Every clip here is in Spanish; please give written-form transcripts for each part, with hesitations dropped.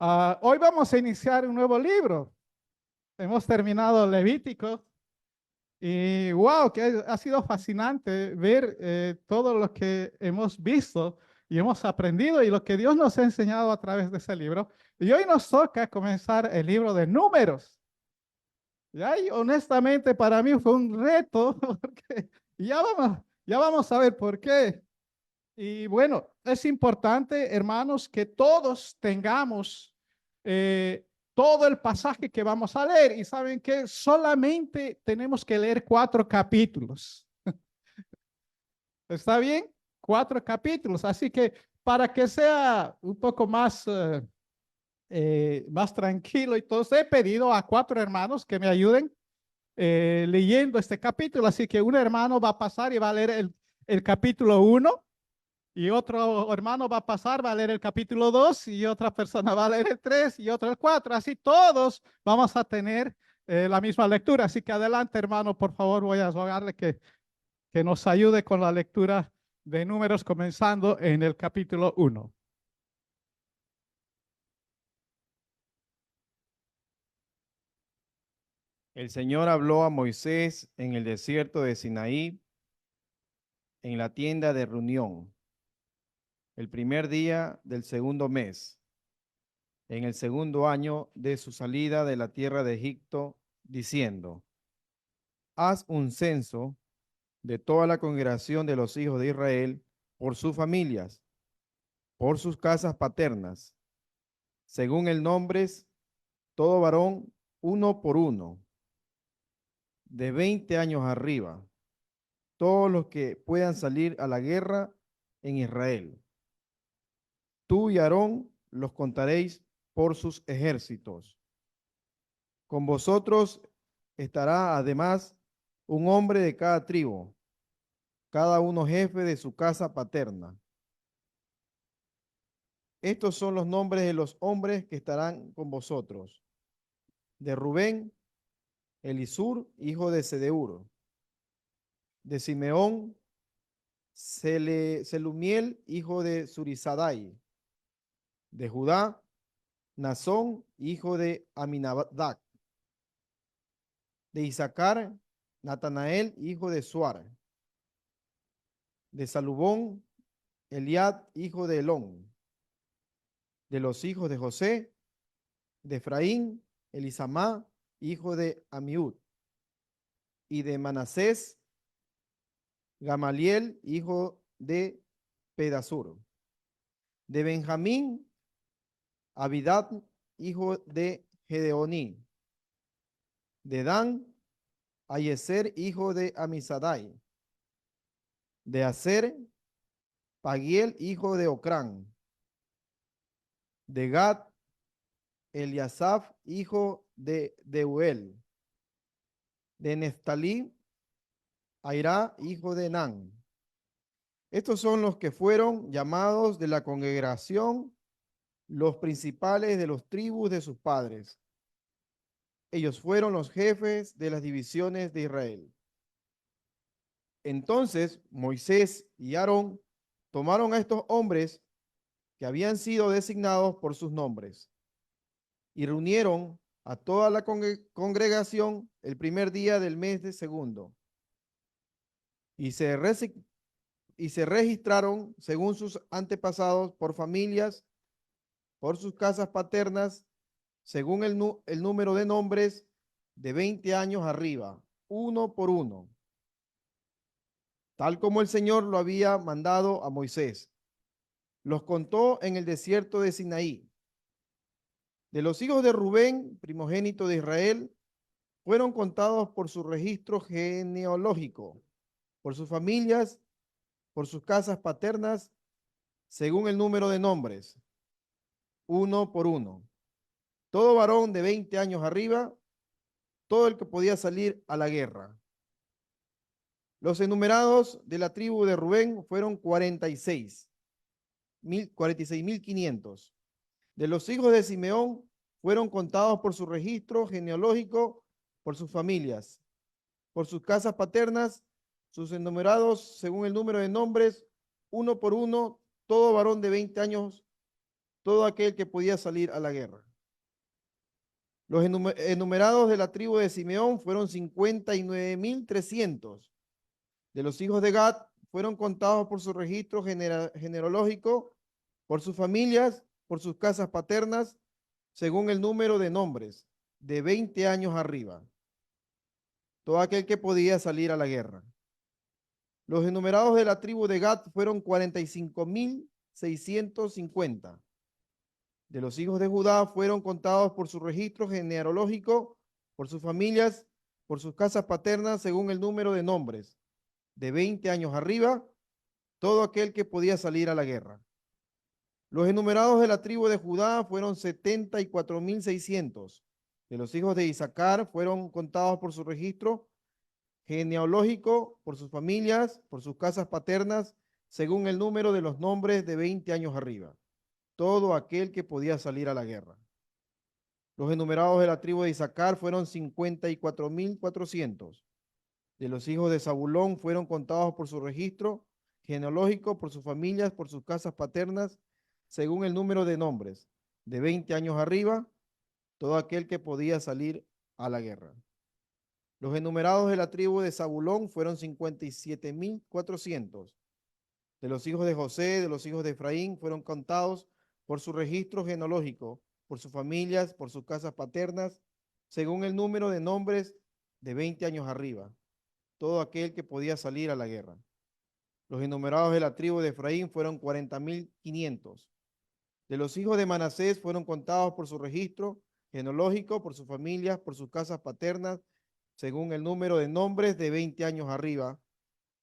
Hoy vamos a iniciar un nuevo libro. Hemos terminado Levítico y wow, que ha sido fascinante ver todo lo que hemos visto y hemos aprendido y lo que Dios nos ha enseñado a través de ese libro. Y hoy nos toca comenzar el libro de Números. Y honestamente para mí fue un reto porque ya vamos a ver por qué. Y bueno, es importante, hermanos, que todos tengamos todo el pasaje que vamos a leer. Y saben que solamente tenemos que leer 4 capítulos. ¿Está bien? 4 capítulos. Así que para que sea un poco más tranquilo y todo, he pedido a 4 hermanos que me ayuden leyendo este capítulo. Así que un hermano va a pasar y va a leer el capítulo 1. Y otro hermano va a pasar, va a leer el capítulo 2 y otra persona va a leer el 3 y otro el 4. Así todos vamos a tener la misma lectura. Así que adelante, hermano, por favor, voy a rogarle que nos ayude con la lectura de Números comenzando en el capítulo 1. El Señor habló a Moisés en el desierto de Sinaí, en la tienda de reunión, el primer día del segundo mes, en el segundo año de su salida de la tierra de Egipto, diciendo: Haz un censo de toda la congregación de los hijos de Israel por sus familias, por sus casas paternas, según el nombre, todo varón uno por uno, de 20 años arriba, todos los que puedan salir a la guerra en Israel. Tú y Aarón los contaréis por sus ejércitos. Con vosotros estará además un hombre de cada tribu, cada uno jefe de su casa paterna. Estos son los nombres de los hombres que estarán con vosotros. De Rubén, Elisur, hijo de Sedeur. De Simeón, Selumiel, hijo de Surisadai. De Judá, Nazón, hijo de Aminadab. De Isaacar, Natanael, hijo de Suar. De Salubón, Eliad, hijo de Elón. De los hijos de José, de Efraín, Elisamá, hijo de Amiud. Y de Manasés, Gamaliel, hijo de Pedasur. De Benjamín, Abidad, hijo de Gedeoní. De Dan, Ayeser, hijo de Amisadai. De Aser, Pagiel, hijo de Ocrán. De Gad, Eliasaf, hijo de Deuel. De Neftalí, Airá, hijo de Nan. Estos son los que fueron llamados de la congregación, los principales de los tribus de sus padres. Ellos fueron los jefes de las divisiones de Israel. Entonces Moisés y Aarón tomaron a estos hombres que habían sido designados por sus nombres y reunieron a toda la congregación el primer día del mes de segundo y se registraron según sus antepasados por familias, por sus casas paternas, según el número de nombres de 20 años arriba, uno por uno, tal como el Señor lo había mandado a Moisés. Los contó en el desierto de Sinaí. De los hijos de Rubén, primogénito de Israel, fueron contados por su registro genealógico, por sus familias, por sus casas paternas, según el número de nombres, uno por uno. Todo varón de 20 años arriba, todo el que podía salir a la guerra. Los enumerados de la tribu de Rubén fueron 46.500. De los hijos de Simeón fueron contados por su registro genealógico, por sus familias, por sus casas paternas, sus enumerados según el número de nombres, uno por uno, todo varón de 20 años todo aquel que podía salir a la guerra. Los enumerados de la tribu de Simeón fueron 59.300. De los hijos de Gad fueron contados por su registro genealógico, por sus familias, por sus casas paternas, según el número de nombres, de 20 años arriba. Todo aquel que podía salir a la guerra. Los enumerados de la tribu de Gad fueron 45.650. De los hijos de Judá fueron contados por su registro genealógico, por sus familias, por sus casas paternas, según el número de nombres, de 20 años arriba, todo aquel que podía salir a la guerra. Los enumerados de la tribu de Judá fueron 74.600. De los hijos de Isaacar fueron contados por su registro genealógico, por sus familias, por sus casas paternas, según el número de los nombres de 20 años arriba. Todo aquel que podía salir a la guerra. Los enumerados de la tribu de Isaacar fueron 54.400. De los hijos de Zabulón fueron contados por su registro genealógico, por sus familias, por sus casas paternas, según el número de nombres, de 20 años arriba, todo aquel que podía salir a la guerra. Los enumerados de la tribu de Zabulón fueron 57.400. De los hijos de José, de los hijos de Efraín, fueron contados por su registro genealógico, por sus familias, por sus casas paternas, según el número de nombres de 20 años arriba, todo aquel que podía salir a la guerra. Los enumerados de la tribu de Efraín fueron 40.500. De los hijos de Manasés fueron contados por su registro genealógico, por sus familias, por sus casas paternas, según el número de nombres de 20 años arriba,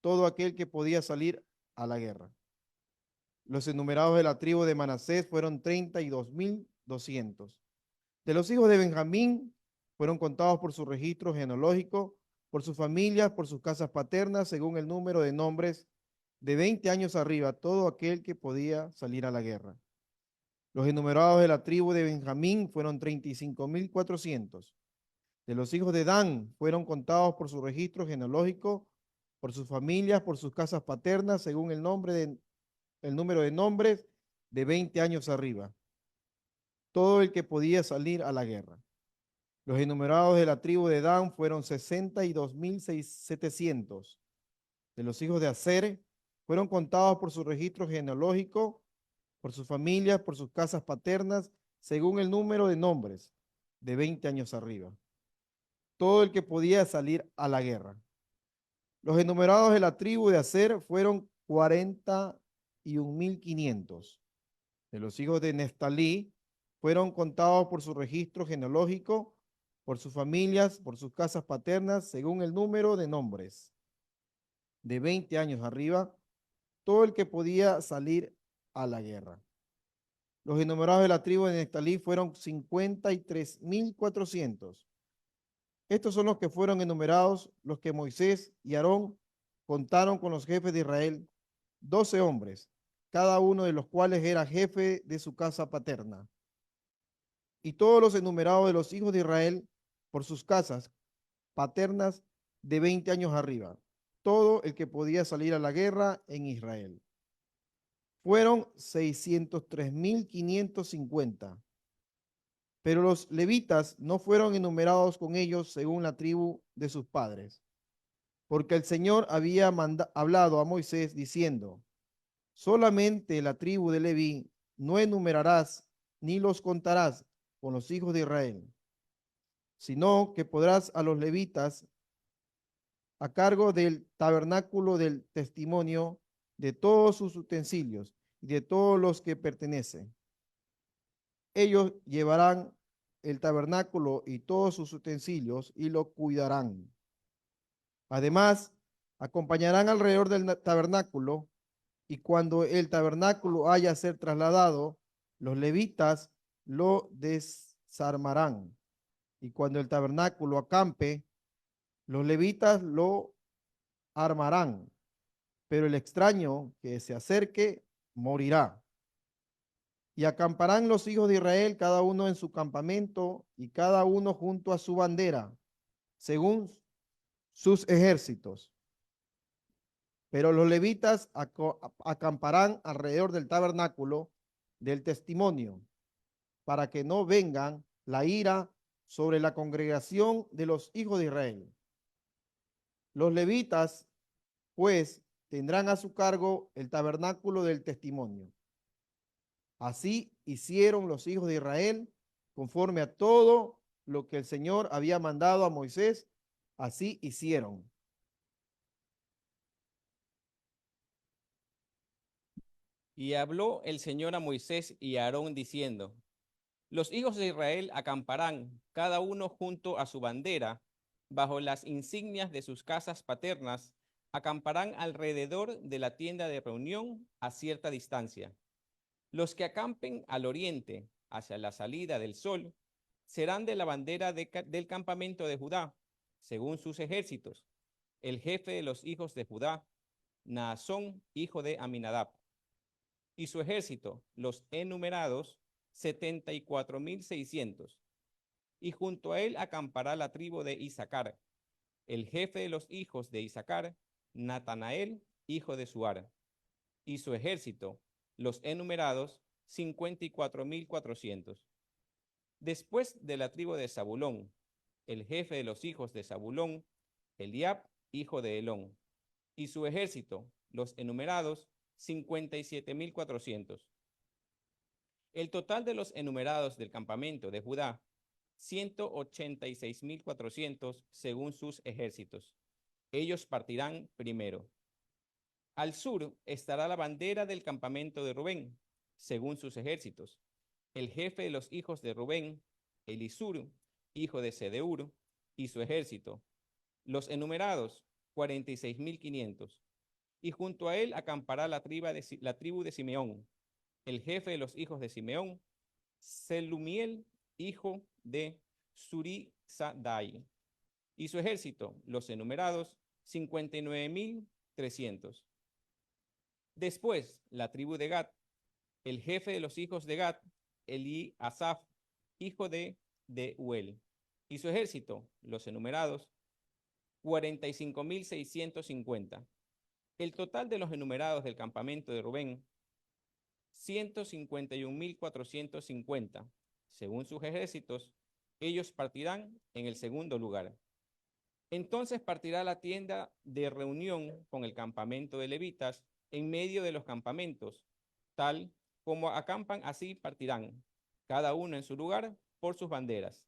todo aquel que podía salir a la guerra. Los enumerados de la tribu de Manasés fueron 32.200. De los hijos de Benjamín fueron contados por su registro genealógico, por sus familias, por sus casas paternas, según el número de nombres de 20 años arriba, todo aquel que podía salir a la guerra. Los enumerados de la tribu de Benjamín fueron 35.400. De los hijos de Dan fueron contados por su registro genealógico, por sus familias, por sus casas paternas, según el número de nombres de 20 años arriba, todo el que podía salir a la guerra. Los enumerados de la tribu de Dan fueron 62.700. De los hijos de Aser fueron contados por su registro genealógico, por sus familias, por sus casas paternas, según el número de nombres de 20 años arriba, todo el que podía salir a la guerra. Los enumerados de la tribu de Aser fueron 41.500. De los hijos de Neftalí fueron contados por su registro genealógico, por sus familias, por sus casas paternas, según el número de nombres de 20 años arriba, todo el que podía salir a la guerra. Los enumerados de la tribu de Neftalí fueron 53.400. Estos son los que fueron enumerados, los que Moisés y Aarón contaron con los jefes de Israel, 12 hombres, cada uno de los cuales era jefe de su casa paterna. Y todos los enumerados de los hijos de Israel por sus casas paternas de 20 años arriba, todo el que podía salir a la guerra en Israel. Fueron 603.550. Pero los levitas no fueron enumerados con ellos según la tribu de sus padres, porque el Señor había hablado a Moisés diciendo: solamente la tribu de Leví no enumerarás ni los contarás con los hijos de Israel, sino que podrás a los levitas a cargo del tabernáculo del testimonio, de todos sus utensilios y de todos los que pertenecen. Ellos llevarán el tabernáculo y todos sus utensilios y lo cuidarán. Además, acompañarán alrededor del tabernáculo, y cuando el tabernáculo haya ser trasladado, los levitas lo desarmarán. Y cuando el tabernáculo acampe, los levitas lo armarán, pero el extraño que se acerque morirá. Y acamparán los hijos de Israel, cada uno en su campamento y cada uno junto a su bandera, según sus ejércitos. Pero los levitas acamparán alrededor del tabernáculo del testimonio, para que no vengan la ira sobre la congregación de los hijos de Israel. Los levitas, pues, tendrán a su cargo el tabernáculo del testimonio. Así hicieron los hijos de Israel, conforme a todo lo que el Señor había mandado a Moisés, así hicieron. Y habló el Señor a Moisés y a Aarón diciendo: Los hijos de Israel acamparán, cada uno junto a su bandera, bajo las insignias de sus casas paternas, acamparán alrededor de la tienda de reunión a cierta distancia. Los que acampen al oriente, hacia la salida del sol, serán de la bandera del campamento de Judá, según sus ejércitos. El jefe de los hijos de Judá, Naasón, hijo de Aminadab, y su ejército, los enumerados, 74,600. Y junto a él acampará la tribu de Isaacar. El jefe de los hijos de Isaacar, Natanael, hijo de Suar, y su ejército, los enumerados, 54,400. Después de la tribu de Zabulón, el jefe de los hijos de Zabulón, Eliab, hijo de Elón, y su ejército, los enumerados, 57,400. El total de los enumerados del campamento de Judá, 186,400 según sus ejércitos. Ellos partirán primero. Al sur estará la bandera del campamento de Rubén, según sus ejércitos. El jefe de los hijos de Rubén, Elisur, hijo de Sedeur, y su ejército. Los enumerados, 46,500. Y junto a él acampará la tribu de Simeón. El jefe de los hijos de Simeón, Selumiel, hijo de Surisadai. Y su ejército, los enumerados, 59,300. Después, la tribu de Gad, el jefe de los hijos de Gad, Eliasaf, hijo de Deuel. Y su ejército, los enumerados, 45,650. El total de los enumerados del campamento de Rubén, 151,450. Según sus ejércitos, ellos partirán en el segundo lugar. Entonces partirá la tienda de reunión con el campamento de levitas en medio de los campamentos, tal como acampan, así partirán, cada uno en su lugar, por sus banderas.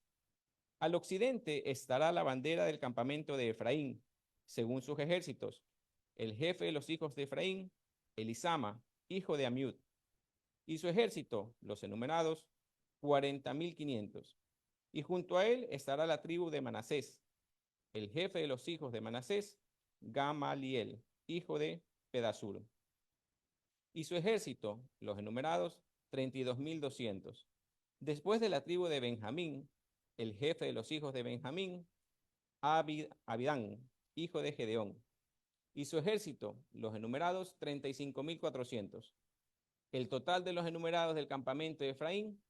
Al occidente estará la bandera del campamento de Efraín, según sus ejércitos. El jefe de los hijos de Efraín, Elisama, hijo de Amiud, y su ejército, los enumerados, 40,500. Y junto a él estará la tribu de Manasés. El jefe de los hijos de Manasés, Gamaliel, hijo de Pedasur. Y su ejército, los enumerados, 32,200. Después de la tribu de Benjamín, el jefe de los hijos de Benjamín, Abidán, hijo de Gedeón. Y su ejército, los enumerados, 35,400. El total de los enumerados del campamento de Efraín,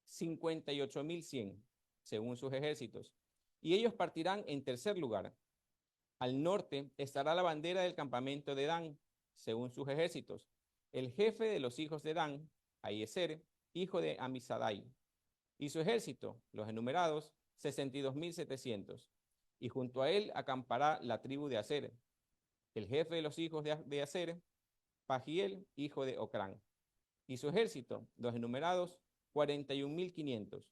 58,100, según sus ejércitos. Y ellos partirán en tercer lugar. Al norte estará la bandera del campamento de Dan, según sus ejércitos. El jefe de los hijos de Dan, Ahiezer, hijo de Amisadai. Y su ejército, los enumerados, 62,700. Y junto a él acampará la tribu de Aser. El jefe de los hijos de Aser, Pagiel, hijo de Ocrán. Y su ejército, los enumerados, 41,500.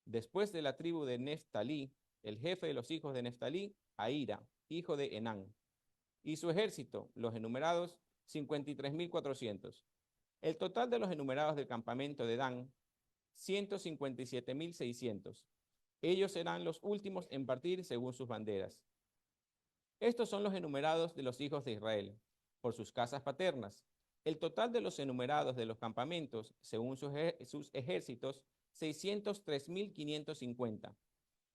Después de la tribu de Neftalí, el jefe de los hijos de Neftalí, Ahira, hijo de Enán. Y su ejército, los enumerados, 53,400. El total de los enumerados del campamento de Dan, 157,600. Ellos serán los últimos en partir según sus banderas. Estos son los enumerados de los hijos de Israel, por sus casas paternas. El total de los enumerados de los campamentos, según sus ejércitos, 603,550.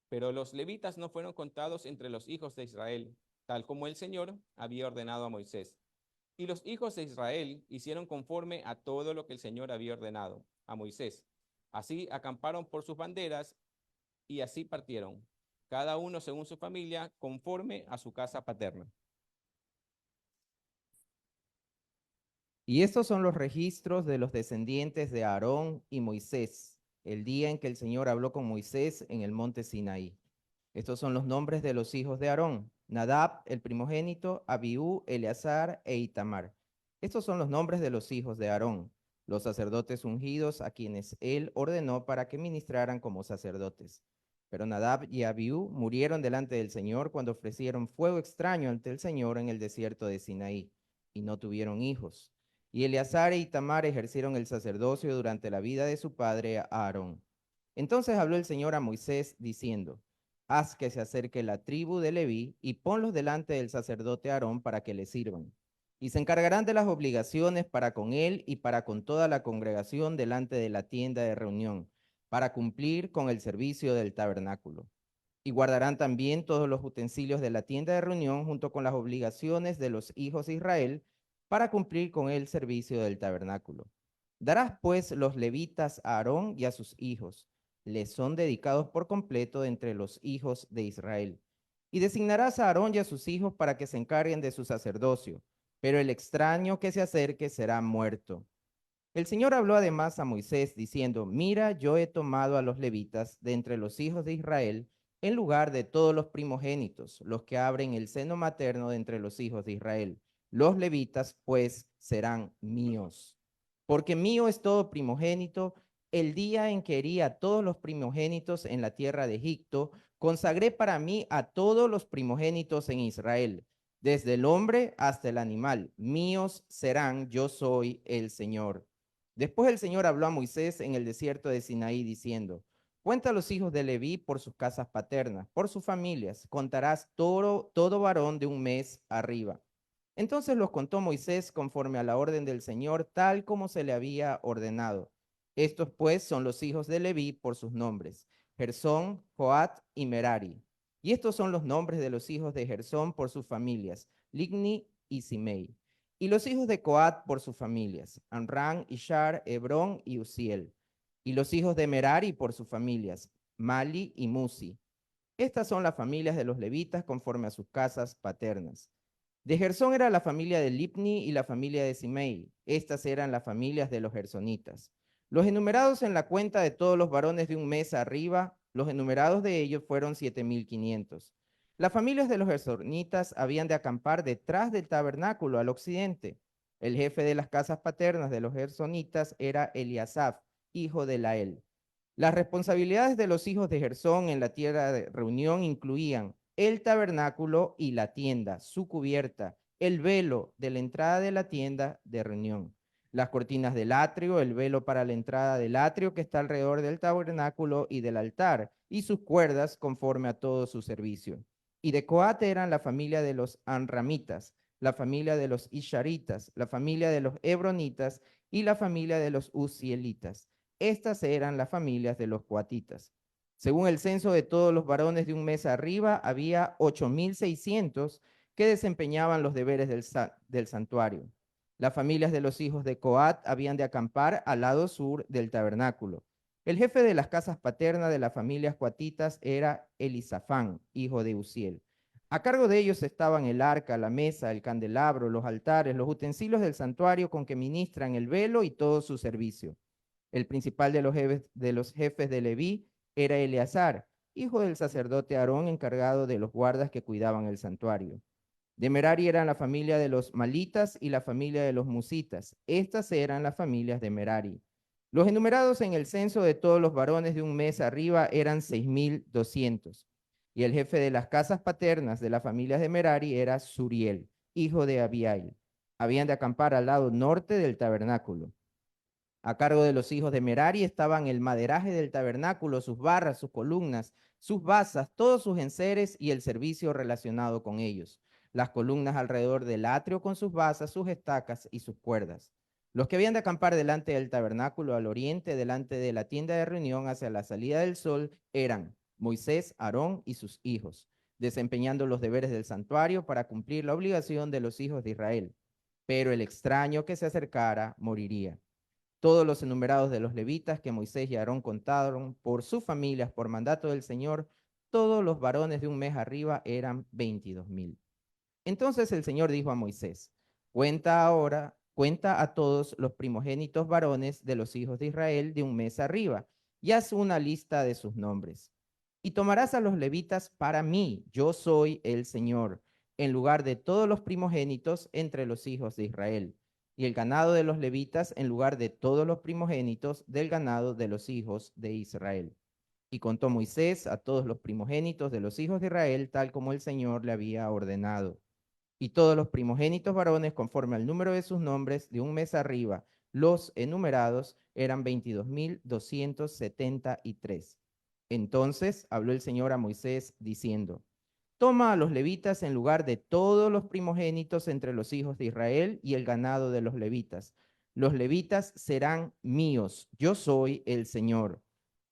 Pero los levitas no fueron contados entre los hijos de Israel, tal como el Señor había ordenado a Moisés. Y los hijos de Israel hicieron conforme a todo lo que el Señor había ordenado a Moisés. Así acamparon por sus banderas y así partieron, cada uno según su familia, conforme a su casa paterna. Y estos son los registros de los descendientes de Aarón y Moisés, el día en que el Señor habló con Moisés en el monte Sinaí. Estos son los nombres de los hijos de Aarón: Nadab, el primogénito, Abiú, Eleazar e Itamar. Estos son los nombres de los hijos de Aarón, los sacerdotes ungidos a quienes él ordenó para que ministraran como sacerdotes. Pero Nadab y Abiú murieron delante del Señor cuando ofrecieron fuego extraño ante el Señor en el desierto de Sinaí, y no tuvieron hijos. Y Eleazar e Itamar ejercieron el sacerdocio durante la vida de su padre Aarón. Entonces habló el Señor a Moisés diciendo: haz que se acerque la tribu de Leví y ponlos delante del sacerdote Aarón para que le sirvan. Y se encargarán de las obligaciones para con él y para con toda la congregación delante de la tienda de reunión, para cumplir con el servicio del tabernáculo. Y guardarán también todos los utensilios de la tienda de reunión junto con las obligaciones de los hijos de Israel para cumplir con el servicio del tabernáculo. Darás pues los levitas a Aarón y a sus hijos. Les son dedicados por completo de entre los hijos de Israel. Y designarás a Aarón y a sus hijos para que se encarguen de su sacerdocio, pero el extraño que se acerque será muerto. El Señor habló además a Moisés diciendo: mira, yo he tomado a los levitas de entre los hijos de Israel en lugar de todos los primogénitos, los que abren el seno materno de entre los hijos de Israel. Los levitas, pues, serán míos. Porque mío es todo primogénito. El día en que herí a todos los primogénitos en la tierra de Egipto, consagré para mí a todos los primogénitos en Israel, desde el hombre hasta el animal. Míos serán, yo soy el Señor. Después el Señor habló a Moisés en el desierto de Sinaí diciendo: cuenta a los hijos de Leví por sus casas paternas, por sus familias. Contarás todo varón de un mes arriba. Entonces los contó Moisés conforme a la orden del Señor, tal como se le había ordenado. Estos pues son los hijos de Leví por sus nombres: Gersón, Coat y Merari. Y estos son los nombres de los hijos de Gersón por sus familias: Ligni y Simei. Y los hijos de Coat por sus familias: Amram, Ishar, Hebrón y Uziel. Y los hijos de Merari por sus familias: Mali y Musi. Estas son las familias de los levitas conforme a sus casas paternas. De Gersón era la familia de Libni y la familia de Simei. Estas eran las familias de los gersonitas. Los enumerados en la cuenta de todos los varones de un mes arriba, los enumerados de ellos fueron 7,500. Las familias de los gersonitas habían de acampar detrás del tabernáculo al occidente. El jefe de las casas paternas de los gersonitas era Eliasaf, hijo de Lael. Las responsabilidades de los hijos de Gersón en la tierra de reunión incluían el tabernáculo y la tienda, su cubierta, el velo de la entrada de la tienda de reunión, las cortinas del atrio, el velo para la entrada del atrio que está alrededor del tabernáculo y del altar, y sus cuerdas conforme a todo su servicio. Y de Coat eran la familia de los Anramitas, la familia de los Isharitas, la familia de los Hebronitas y la familia de los Uzielitas. Estas eran las familias de los coatitas. Según el censo de todos los varones de un mes arriba, había 8,600 que desempeñaban los deberes del santuario. Las familias de los hijos de Coat habían de acampar al lado sur del tabernáculo. El jefe de las casas paternas de las familias coatitas era Elisafán, hijo de Uziel. A cargo de ellos estaban el arca, la mesa, el candelabro, los altares, los utensilios del santuario con que ministran el velo y todo su servicio. El principal de los jefes de Leví era Eleazar, hijo del sacerdote Aarón, encargado de los guardas que cuidaban el santuario. De Merari eran la familia de los malitas y la familia de los musitas. Estas eran las familias de Merari. Los enumerados en el censo de todos los varones de un mes arriba eran 6,200. Y el jefe de las casas paternas de las familias de Merari era Suriel, hijo de Abiail. Habían de acampar al lado norte del tabernáculo. A cargo de los hijos de Merari estaban el maderaje del tabernáculo, sus barras, sus columnas, sus basas, todos sus enseres y el servicio relacionado con ellos. Las columnas alrededor del atrio con sus basas, sus estacas y sus cuerdas. Los que habían de acampar delante del tabernáculo al oriente, delante de la tienda de reunión hacia la salida del sol, eran Moisés, Aarón y sus hijos, desempeñando los deberes del santuario para cumplir la obligación de los hijos de Israel. Pero el extraño que se acercara moriría. Todos los enumerados de los levitas que Moisés y Aarón contaron por sus familias por mandato del Señor, todos los varones de un mes arriba eran 22,000. Entonces el Señor dijo a Moisés: cuenta cuenta a todos los primogénitos varones de los hijos de Israel de un mes arriba, y haz una lista de sus nombres. Y tomarás a los levitas para mí, yo soy el Señor, en lugar de todos los primogénitos entre los hijos de Israel, y el ganado de los levitas en lugar de todos los primogénitos del ganado de los hijos de Israel. Y contó Moisés a todos los primogénitos de los hijos de Israel, tal como el Señor le había ordenado. Y todos los primogénitos varones, conforme al número de sus nombres, de un mes arriba, los enumerados, eran 22,273. Entonces habló el Señor a Moisés, diciendo: Toma a los levitas en lugar de todos los primogénitos entre los hijos de Israel y el ganado de los levitas. Los levitas serán míos, yo soy el Señor.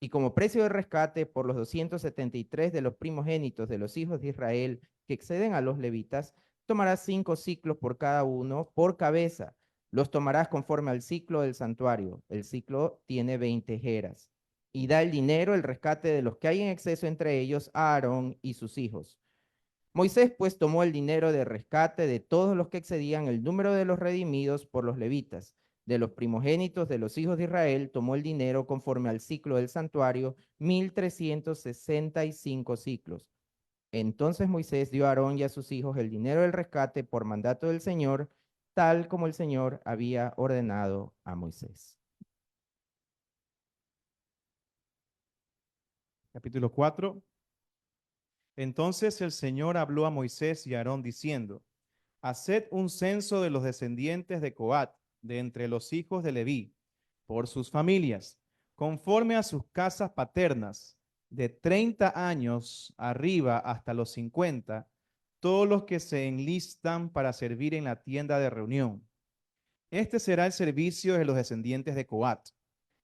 Y como precio de rescate por los 273 de los primogénitos de los hijos de Israel que exceden a los levitas, tomarás 5 siclos por cada uno, por cabeza. Los tomarás conforme al ciclo del santuario. El ciclo tiene 20 jeras. Y da el dinero, el rescate de los que hay en exceso entre ellos, a Aarón y sus hijos. Moisés pues tomó el dinero de rescate de todos los que excedían el número de los redimidos por los levitas. De los primogénitos de los hijos de Israel tomó el dinero conforme al ciclo del santuario, 1,365 ciclos. Entonces Moisés dio a Aarón y a sus hijos el dinero del rescate por mandato del Señor, tal como el Señor había ordenado a Moisés. Capítulo 4. Entonces el Señor habló a Moisés y a Aarón diciendo: Haced un censo de los descendientes de Coat, de entre los hijos de Leví, por sus familias, conforme a sus casas paternas, de 30 años arriba hasta los 50, todos los que se enlistan para servir en la tienda de reunión. Este será el servicio de los descendientes de Coat,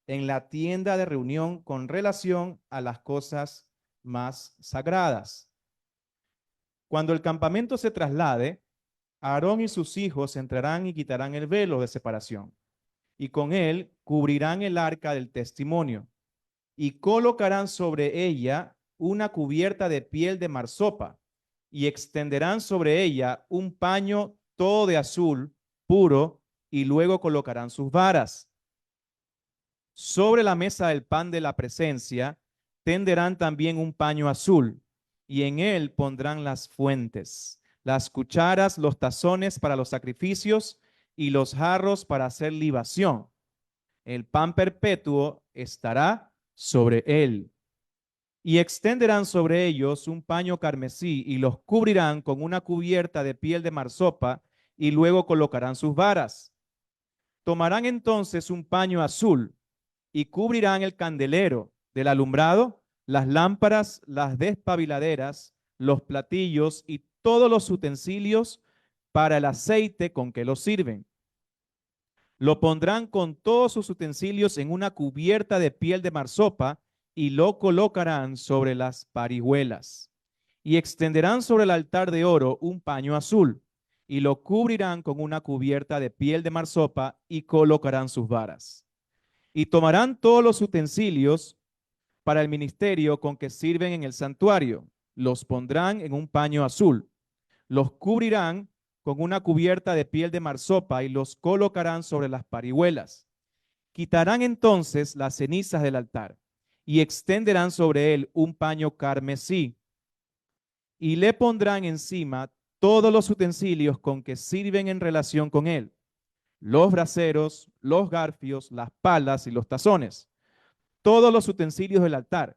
en la tienda de reunión con relación a las cosas más sagradas. Cuando el campamento se traslade, Aarón y sus hijos entrarán y quitarán el velo de separación, y con él cubrirán el arca del testimonio, y colocarán sobre ella una cubierta de piel de marsopa, y extenderán sobre ella un paño todo de azul puro, y luego colocarán sus varas. Sobre la mesa del pan de la presencia tenderán también un paño azul, y en él pondrán las fuentes, las cucharas, los tazones para los sacrificios y los jarros para hacer libación. El pan perpetuo estará sobre él. Y extenderán sobre ellos un paño carmesí y los cubrirán con una cubierta de piel de marsopa, y luego colocarán sus varas. Tomarán entonces un paño azul y cubrirán el candelero del alumbrado, las lámparas, las despabiladeras, los platillos y todos los utensilios para el aceite con que los sirven. Lo pondrán con todos sus utensilios en una cubierta de piel de marsopa y lo colocarán sobre las parihuelas. Y extenderán sobre el altar de oro un paño azul y lo cubrirán con una cubierta de piel de marsopa y colocarán sus varas. Y tomarán todos los utensilios para el ministerio con que sirven en el santuario, los pondrán en un paño azul, los cubrirán con una cubierta de piel de marsopa y los colocarán sobre las parihuelas. Quitarán entonces las cenizas del altar y extenderán sobre él un paño carmesí y le pondrán encima todos los utensilios con que sirven en relación con él: los braseros, los garfios, las palas y los tazones, todos los utensilios del altar,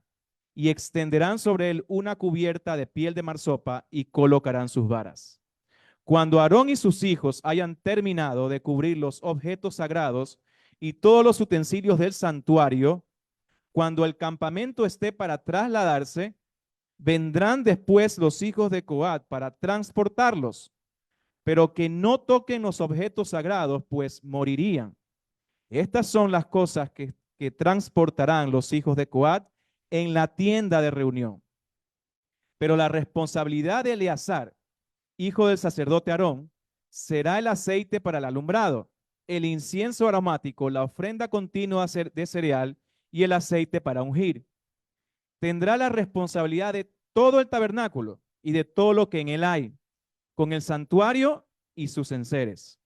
y extenderán sobre él una cubierta de piel de marsopa y colocarán sus varas. Cuando Aarón y sus hijos hayan terminado de cubrir los objetos sagrados y todos los utensilios del santuario, cuando el campamento esté para trasladarse, vendrán después los hijos de Coat para transportarlos, pero que no toquen los objetos sagrados, pues morirían. Estas son las cosas que transportarán los hijos de Coat en la tienda de reunión. Pero la responsabilidad de Eleazar, hijo del sacerdote Aarón, será el aceite para el alumbrado, el incienso aromático, la ofrenda continua de cereal y el aceite para ungir. Tendrá la responsabilidad de todo el tabernáculo y de todo lo que en él hay, con el santuario y sus enseres.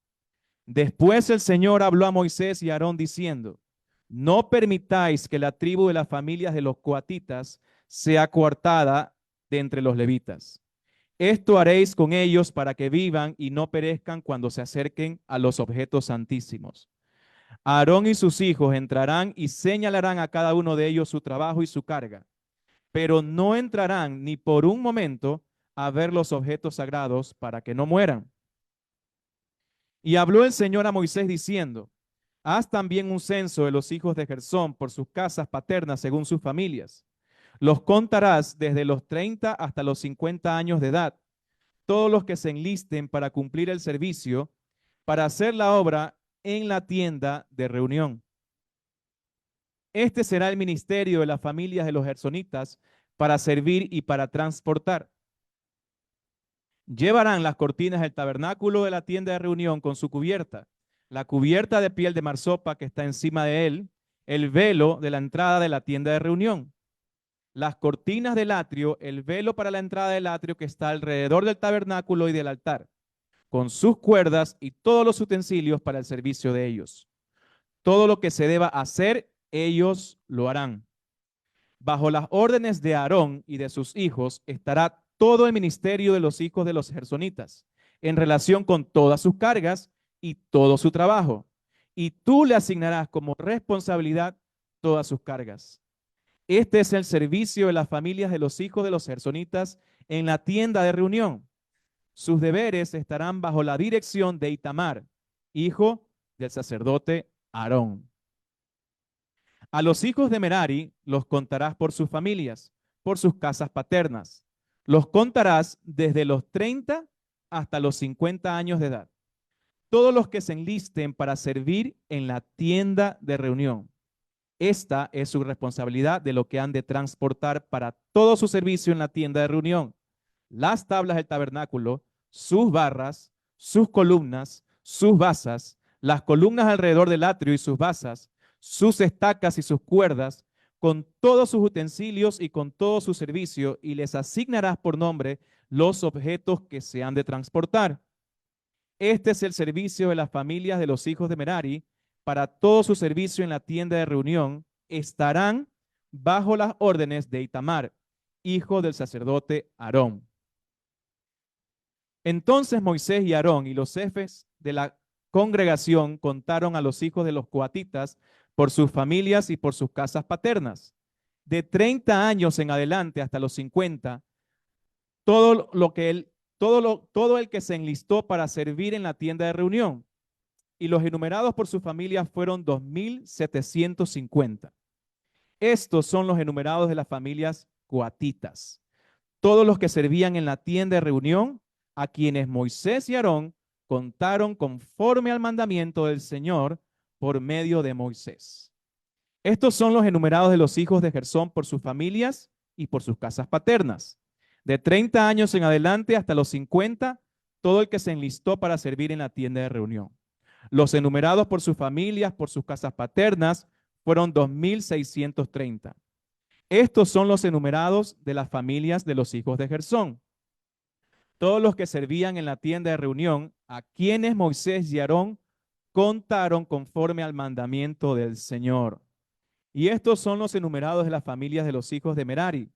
Después el Señor habló a Moisés y a Aarón diciendo, no permitáis que la tribu de las familias de los coatitas sea coartada de entre los levitas. Esto haréis con ellos para que vivan y no perezcan cuando se acerquen a los objetos santísimos. Aarón y sus hijos entrarán y señalarán a cada uno de ellos su trabajo y su carga, pero no entrarán ni por un momento a ver los objetos sagrados para que no mueran. Y habló el Señor a Moisés diciendo, haz también un censo de los hijos de Gersón por sus casas paternas según sus familias. Los contarás desde los 30 hasta los 50 años de edad, todos los que se enlisten para cumplir el servicio, para hacer la obra en la tienda de reunión. Este será el ministerio de las familias de los gersonitas para servir y para transportar. Llevarán las cortinas del tabernáculo de la tienda de reunión con su cubierta, la cubierta de piel de marsopa que está encima de él, el velo de la entrada de la tienda de reunión, las cortinas del atrio, el velo para la entrada del atrio que está alrededor del tabernáculo y del altar, con sus cuerdas y todos los utensilios para el servicio de ellos. Todo lo que se deba hacer, ellos lo harán. Bajo las órdenes de Aarón y de sus hijos estará todo el ministerio de los hijos de los gersonitas, en relación con todas sus cargas y todo su trabajo. Y tú le asignarás como responsabilidad todas sus cargas. Este es el servicio de las familias de los hijos de los gersonitas en la tienda de reunión. Sus deberes estarán bajo la dirección de Itamar, hijo del sacerdote Aarón. A los hijos de Merari los contarás por sus familias, por sus casas paternas. Los contarás desde los 30 hasta los 50 años de edad. Todos los que se enlisten para servir en la tienda de reunión. Esta es su responsabilidad de lo que han de transportar para todo su servicio en la tienda de reunión. Las tablas del tabernáculo, sus barras, sus columnas, sus basas, las columnas alrededor del atrio y sus basas, sus estacas y sus cuerdas, con todos sus utensilios y con todo su servicio, y les asignarás por nombre los objetos que se han de transportar. Este es el servicio de las familias de los hijos de Merari para todo su servicio en la tienda de reunión. Estarán bajo las órdenes de Itamar, hijo del sacerdote Aarón. Entonces Moisés y Aarón y los jefes de la congregación contaron a los hijos de los coatitas por sus familias y por sus casas paternas. De 30 años en adelante hasta los 50, todo el que se enlistó para servir en la tienda de reunión. Y los enumerados por sus familias fueron 2,750. Estos son los enumerados de las familias coatitas. Todos los que servían en la tienda de reunión, a quienes Moisés y Aarón contaron conforme al mandamiento del Señor por medio de Moisés. Estos son los enumerados de los hijos de Gersón por sus familias y por sus casas paternas. De 30 años en adelante hasta los 50, todo el que se enlistó para servir en la tienda de reunión. Los enumerados por sus familias, por sus casas paternas, fueron 2,630. Estos son los enumerados de las familias de los hijos de Gersón. Todos los que servían en la tienda de reunión, a quienes Moisés y Aarón contaron conforme al mandamiento del Señor. Y estos son los enumerados de las familias de los hijos de Merari,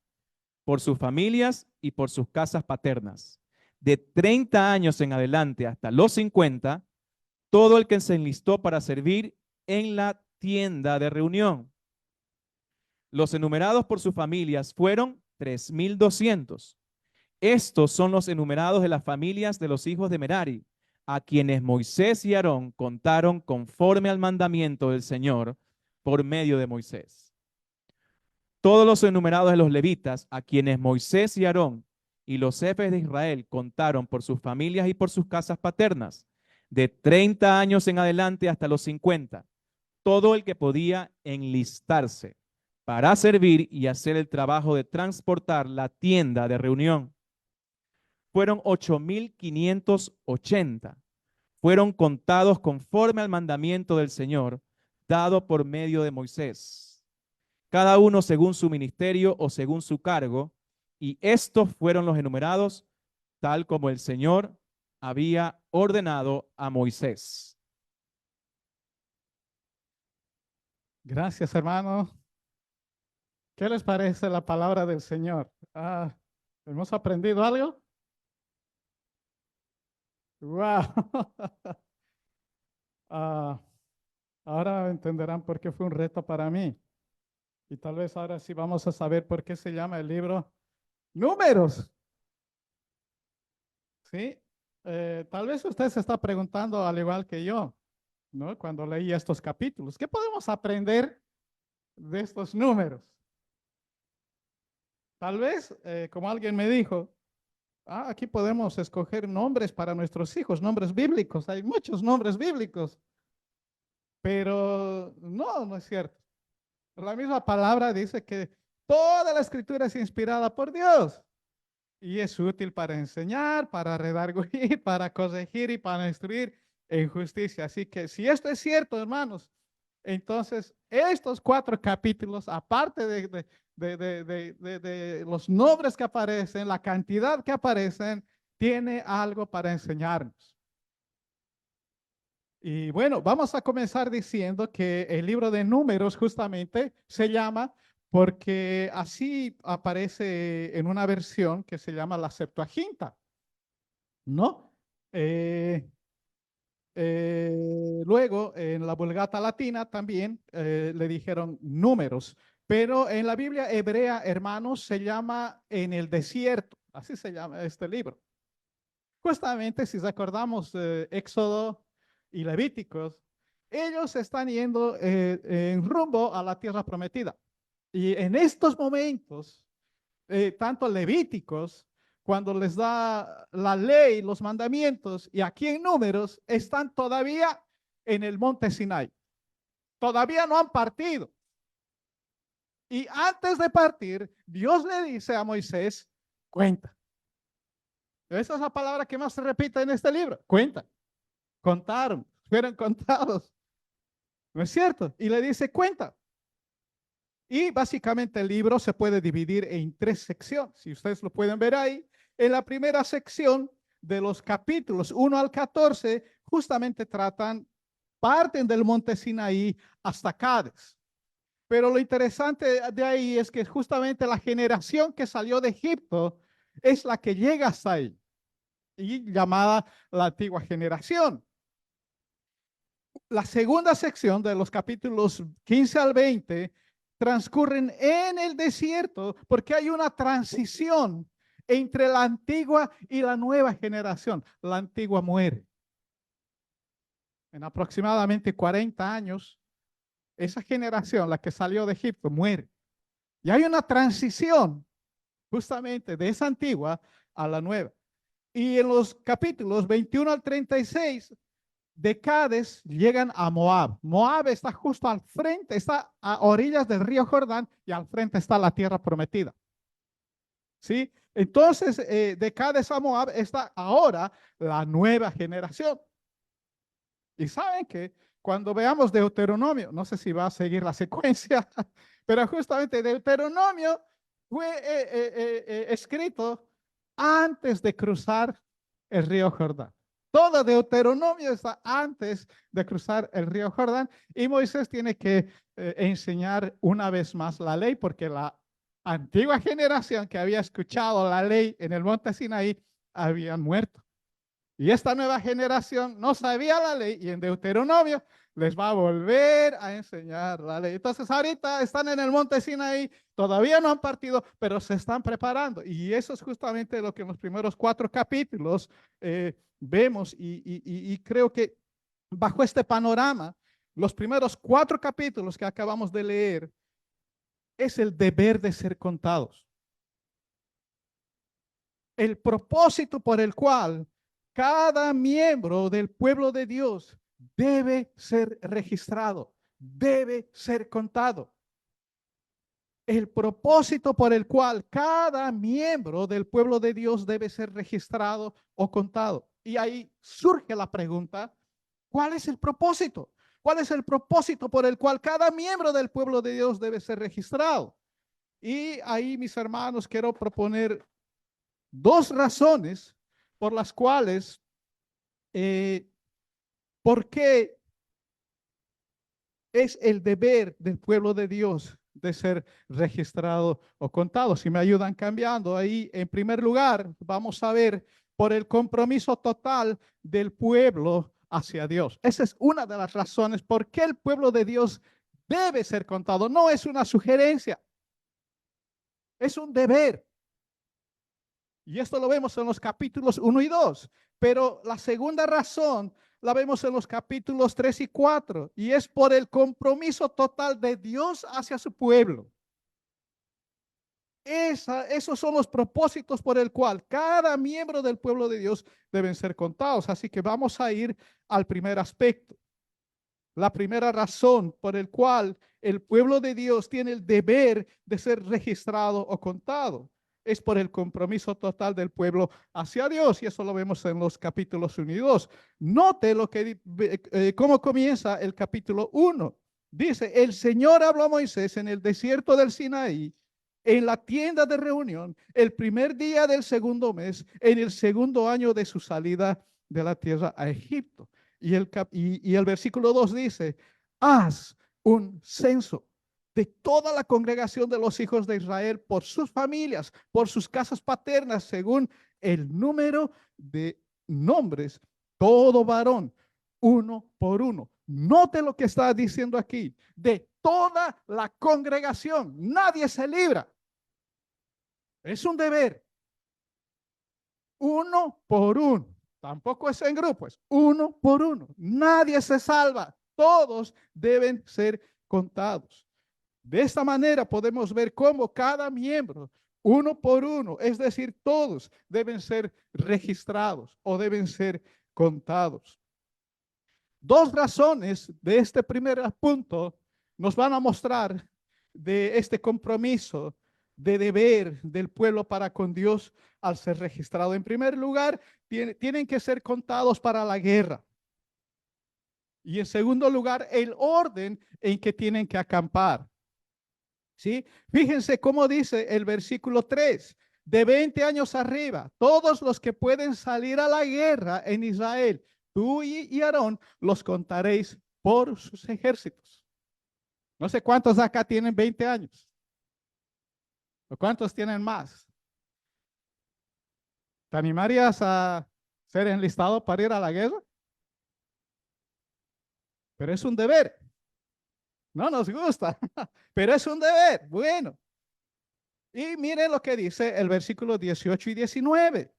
por sus familias y por sus casas paternas. De 30 años en adelante hasta los 50, todo el que se enlistó para servir en la tienda de reunión. Los enumerados por sus familias fueron 3,200. Estos son los enumerados de las familias de los hijos de Merari, a quienes Moisés y Aarón contaron conforme al mandamiento del Señor por medio de Moisés. Todos los enumerados de los levitas, a quienes Moisés y Aarón y los jefes de Israel contaron por sus familias y por sus casas paternas, de 30 años en adelante hasta los 50, todo el que podía enlistarse para servir y hacer el trabajo de transportar la tienda de reunión. Fueron 8,580. Fueron contados conforme al mandamiento del Señor, dado por medio de Moisés, cada uno según su ministerio o según su cargo, y estos fueron los enumerados, tal como el Señor había ordenado a Moisés. Gracias, hermano. ¿Qué les parece la palabra del Señor? ¿Hemos aprendido algo? Wow. Ahora entenderán por qué fue un reto para mí. Y tal vez ahora sí vamos a saber por qué se llama el libro Números. ¿Sí? Tal vez usted se está preguntando al igual que yo, ¿no? Cuando leí estos capítulos, ¿qué podemos aprender de estos números? Tal vez, como alguien me dijo, aquí podemos escoger nombres para nuestros hijos, nombres bíblicos. Hay muchos nombres bíblicos, pero no, no es cierto. La misma palabra dice que toda la escritura es inspirada por Dios y es útil para enseñar, para redarguir, para corregir y para instruir en justicia. Así que si esto es cierto, hermanos, entonces estos 4 capítulos, aparte de los nombres que aparecen, la cantidad que aparecen, tiene algo para enseñarnos. Y bueno, vamos a comenzar diciendo que el libro de Números justamente se llama porque así aparece en una versión que se llama la Septuaginta, ¿no? Luego, en la Vulgata Latina también le dijeron números, pero en la Biblia hebrea, hermanos, se llama En el desierto, así se llama este libro. Justamente, si recordamos Éxodo y Levíticos, ellos están yendo en rumbo a la tierra prometida. Y en estos momentos, tanto Levíticos, cuando les da la ley, los mandamientos, y aquí en Números, están todavía en el monte Sinai. Todavía no han partido. Y antes de partir, Dios le dice a Moisés, cuenta. Esa es la palabra que más se repite en este libro, cuenta. Contaron, fueron contados. ¿No es cierto? Y le dice, cuenta. Y básicamente el libro se puede dividir en 3 secciones. Si ustedes lo pueden ver ahí, en la primera sección de los capítulos 1 al 14, justamente parten del monte Sinaí hasta Cádiz. Pero lo interesante de ahí es que justamente la generación que salió de Egipto es la que llega hasta ahí, y llamada la antigua generación. La segunda sección de los capítulos 15 al 20 transcurren en el desierto porque hay una transición entre la antigua y la nueva generación. La antigua muere. En aproximadamente 40 años, esa generación, la que salió de Egipto, muere. Y hay una transición justamente de esa antigua a la nueva. Y en los capítulos 21 al 36, de Cádiz llegan a Moab. Moab está justo al frente, está a orillas del río Jordán y al frente está la tierra prometida. ¿Sí? Entonces, de Cádiz a Moab está ahora la nueva generación. Y saben que cuando veamos Deuteronomio, no sé si va a seguir la secuencia, pero justamente Deuteronomio fue escrito antes de cruzar el río Jordán. Todo Deuteronomio está antes de cruzar el río Jordán y Moisés tiene que enseñar una vez más la ley porque la antigua generación que había escuchado la ley en el monte Sinaí habían muerto. Y esta nueva generación no sabía la ley y en Deuteronomio les va a volver a enseñar la ley. Entonces ahorita están en el monte Sinaí, todavía no han partido, pero se están preparando. Y eso es justamente lo que en los primeros 4 capítulos vemos y creo que bajo este panorama, los primeros 4 capítulos que acabamos de leer es el deber de ser contados. El propósito por el cual cada miembro del pueblo de Dios debe ser registrado, debe ser contado. El propósito por el cual cada miembro del pueblo de Dios debe ser registrado o contado. Y ahí surge la pregunta, ¿cuál es el propósito? ¿Cuál es el propósito por el cual cada miembro del pueblo de Dios debe ser registrado? Y ahí, mis hermanos, quiero proponer 2 razones por las cuales, ¿por qué es el deber del pueblo de Dios de ser registrado o contado. Si me ayudan cambiando ahí, en primer lugar, vamos a ver por el compromiso total del pueblo hacia Dios. Esa es una de las razones por qué el pueblo de Dios debe ser contado. No es una sugerencia, es un deber. Y esto lo vemos en los capítulos 1 y 2. Pero la segunda razón la vemos en los capítulos 3 y 4. Y es por el compromiso total de Dios hacia su pueblo. Esos son los propósitos por el cual cada miembro del pueblo de Dios deben ser contados. Así que vamos a ir al primer aspecto. La primera razón por el cual el pueblo de Dios tiene el deber de ser registrado o contado es por el compromiso total del pueblo hacia Dios. Y eso lo vemos en los capítulos 1 y 2. Note cómo comienza el capítulo 1. Dice, el Señor habló a Moisés en el desierto del Sinaí, en la tienda de reunión, el primer día del segundo mes, en el segundo año de su salida de la tierra a Egipto. Y el versículo 2 dice, haz un censo de toda la congregación de los hijos de Israel por sus familias, por sus casas paternas, según el número de nombres, todo varón, uno por uno. Note lo que está diciendo aquí, de toda la congregación, nadie se libra. Es un deber. Uno por uno. Tampoco es en grupos, uno por uno. Nadie se salva. Todos deben ser contados. De esta manera podemos ver cómo cada miembro, uno por uno, es decir, todos deben ser registrados o deben ser contados. Dos razones de este primer punto nos van a mostrar de este compromiso de deber del pueblo para con Dios al ser registrado. En primer lugar, tienen que ser contados para la guerra. Y en segundo lugar, el orden en que tienen que acampar. ¿Sí? Fíjense cómo dice el versículo 3. De 20 años arriba, todos los que pueden salir a la guerra en Israel, tú y Aarón, los contaréis por sus ejércitos. No sé cuántos acá tienen 20 años. ¿O cuántos tienen más? ¿Te animarías a ser enlistado para ir a la guerra? Pero es un deber. No nos gusta, pero es un deber. Bueno. Y miren lo que dice el versículo 18 y 19.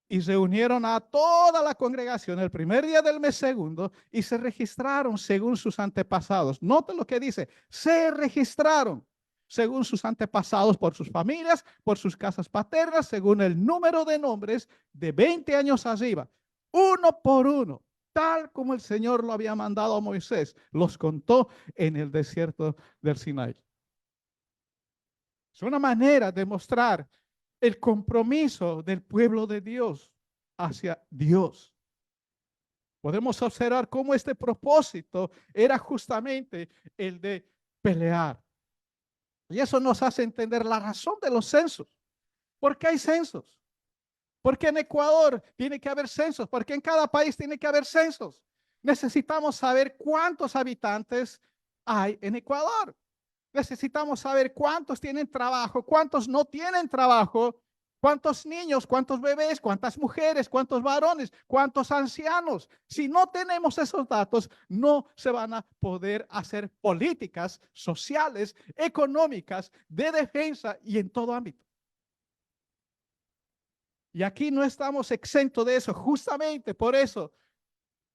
Y se unieron a toda la congregación el primer día del mes segundo y se registraron según sus antepasados. Noten lo que dice, se registraron según sus antepasados por sus familias, por sus casas paternas, según el número de nombres de 20 años arriba, uno por uno, tal como el Señor lo había mandado a Moisés, los contó en el desierto del Sinaí. Es una manera de mostrar el compromiso del pueblo de Dios hacia Dios. Podemos observar cómo este propósito era justamente el de pelear. Y eso nos hace entender la razón de los censos. ¿Por qué hay censos? ¿Por qué en Ecuador tiene que haber censos? ¿Por qué en cada país tiene que haber censos? Necesitamos saber cuántos habitantes hay en Ecuador. Necesitamos saber cuántos tienen trabajo, cuántos no tienen trabajo, cuántos niños, cuántos bebés, cuántas mujeres, cuántos varones, cuántos ancianos. Si no tenemos esos datos, no se van a poder hacer políticas sociales, económicas, de defensa y en todo ámbito. Y aquí no estamos exentos de eso. Justamente por eso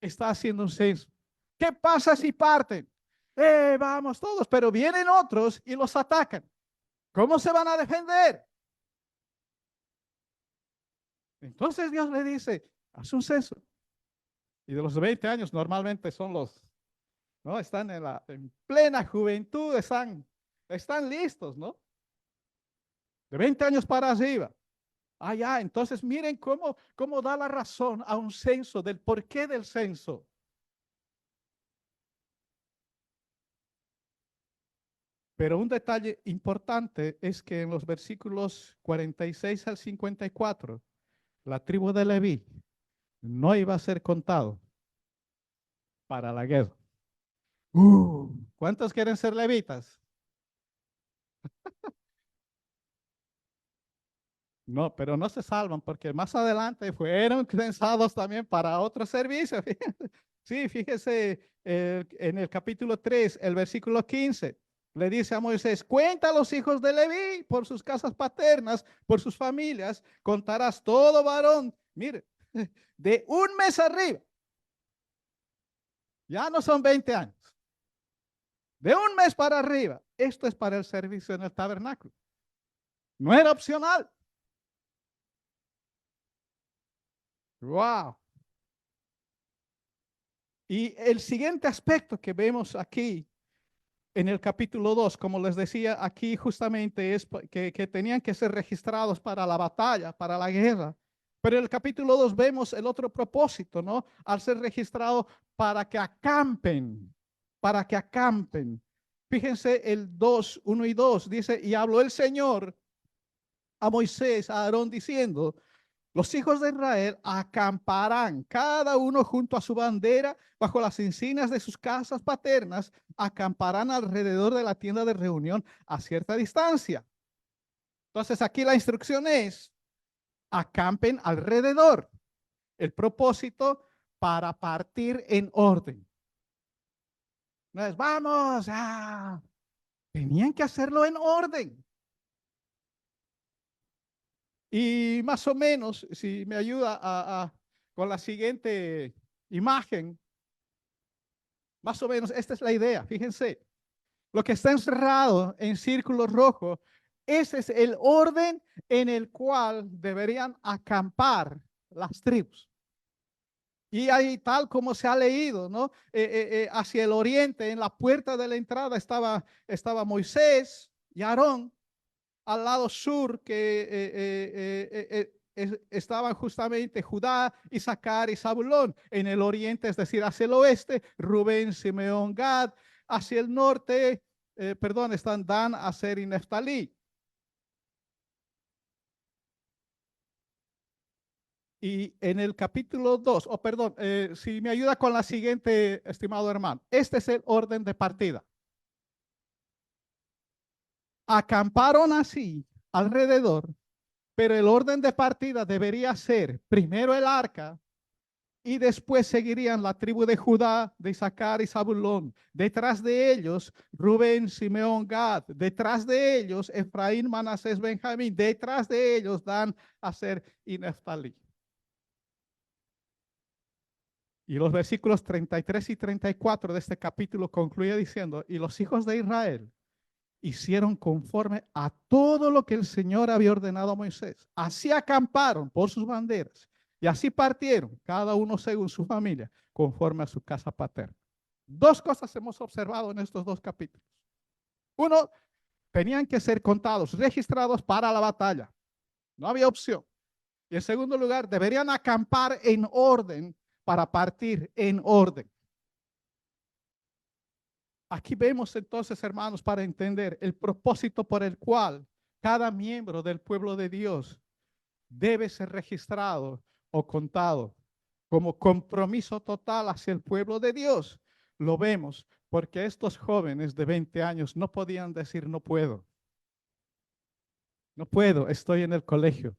está haciendo un censo. ¿Qué pasa si parten? Vamos todos, pero vienen otros y los atacan. ¿Cómo se van a defender? Entonces Dios le dice, haz un censo. Y de los 20 años normalmente son los, ¿no? Están en plena juventud, están listos, ¿no? De 20 años para arriba. Ya, entonces miren cómo da la razón a un censo, del porqué del censo. Pero un detalle importante es que en los versículos 46 al 54, la tribu de Leví no iba a ser contado para la guerra. ¿Cuántos quieren ser levitas? No, pero no se salvan porque más adelante fueron censados también para otro servicio. Sí, fíjese en el capítulo 3, el versículo 15, le dice a Moisés, cuenta a los hijos de Leví por sus casas paternas, por sus familias, contarás todo varón, mire, de un mes arriba, ya no son 20 años, de un mes para arriba, esto es para el servicio en el tabernáculo, no era opcional. Wow. Y el siguiente aspecto que vemos aquí en el capítulo 2, como les decía, aquí justamente es que tenían que ser registrados para la batalla, para la guerra. Pero en el capítulo 2 vemos el otro propósito, ¿no? Al ser registrado para que acampen, para que acampen. Fíjense el 2, 1 y 2, dice, y habló el Señor a Moisés, a Aarón, diciendo, los hijos de Israel acamparán cada uno junto a su bandera bajo las encinas de sus casas paternas, acamparán alrededor de la tienda de reunión a cierta distancia. Entonces aquí la instrucción es, acampen alrededor. El propósito para partir en orden. No es, vamos, tenían que hacerlo en orden. Y más o menos, si me ayuda con la siguiente imagen, más o menos esta es la idea. Fíjense, lo que está encerrado en círculo rojo, ese es el orden en el cual deberían acampar las tribus. Y ahí tal como se ha leído, ¿no? Hacia el oriente, en la puerta de la entrada estaba Moisés y Aarón. Al lado sur estaban justamente Judá, Isaacar y Zabulón. En el oriente, es decir, hacia el oeste, Rubén, Simeón, Gad. Hacia el norte, están Dan, Aser y Neftalí. Y en el capítulo 2, si me ayuda con la siguiente, estimado hermano, este es el orden de partida. Acamparon así alrededor, pero el orden de partida debería ser primero el arca y después seguirían la tribu de Judá, de Isaacar y Zabulón. Detrás de ellos, Rubén, Simeón, Gad. Detrás de ellos, Efraín, Manasés, Benjamín. Detrás de ellos, Dan, Aser y Neftalí. Y los versículos 33 y 34 de este capítulo concluye diciendo, y los hijos de Israel hicieron conforme a todo lo que el Señor había ordenado a Moisés. Así acamparon por sus banderas y así partieron, cada uno según su familia, conforme a su casa paterna. Dos cosas hemos observado en estos dos capítulos. Uno, tenían que ser contados, registrados para la batalla. No había opción. Y en segundo lugar, deberían acampar en orden para partir en orden. Aquí vemos entonces, hermanos, para entender el propósito por el cual cada miembro del pueblo de Dios debe ser registrado o contado como compromiso total hacia el pueblo de Dios. Lo vemos porque estos jóvenes de 20 años no podían decir no puedo. No puedo, estoy en el colegio.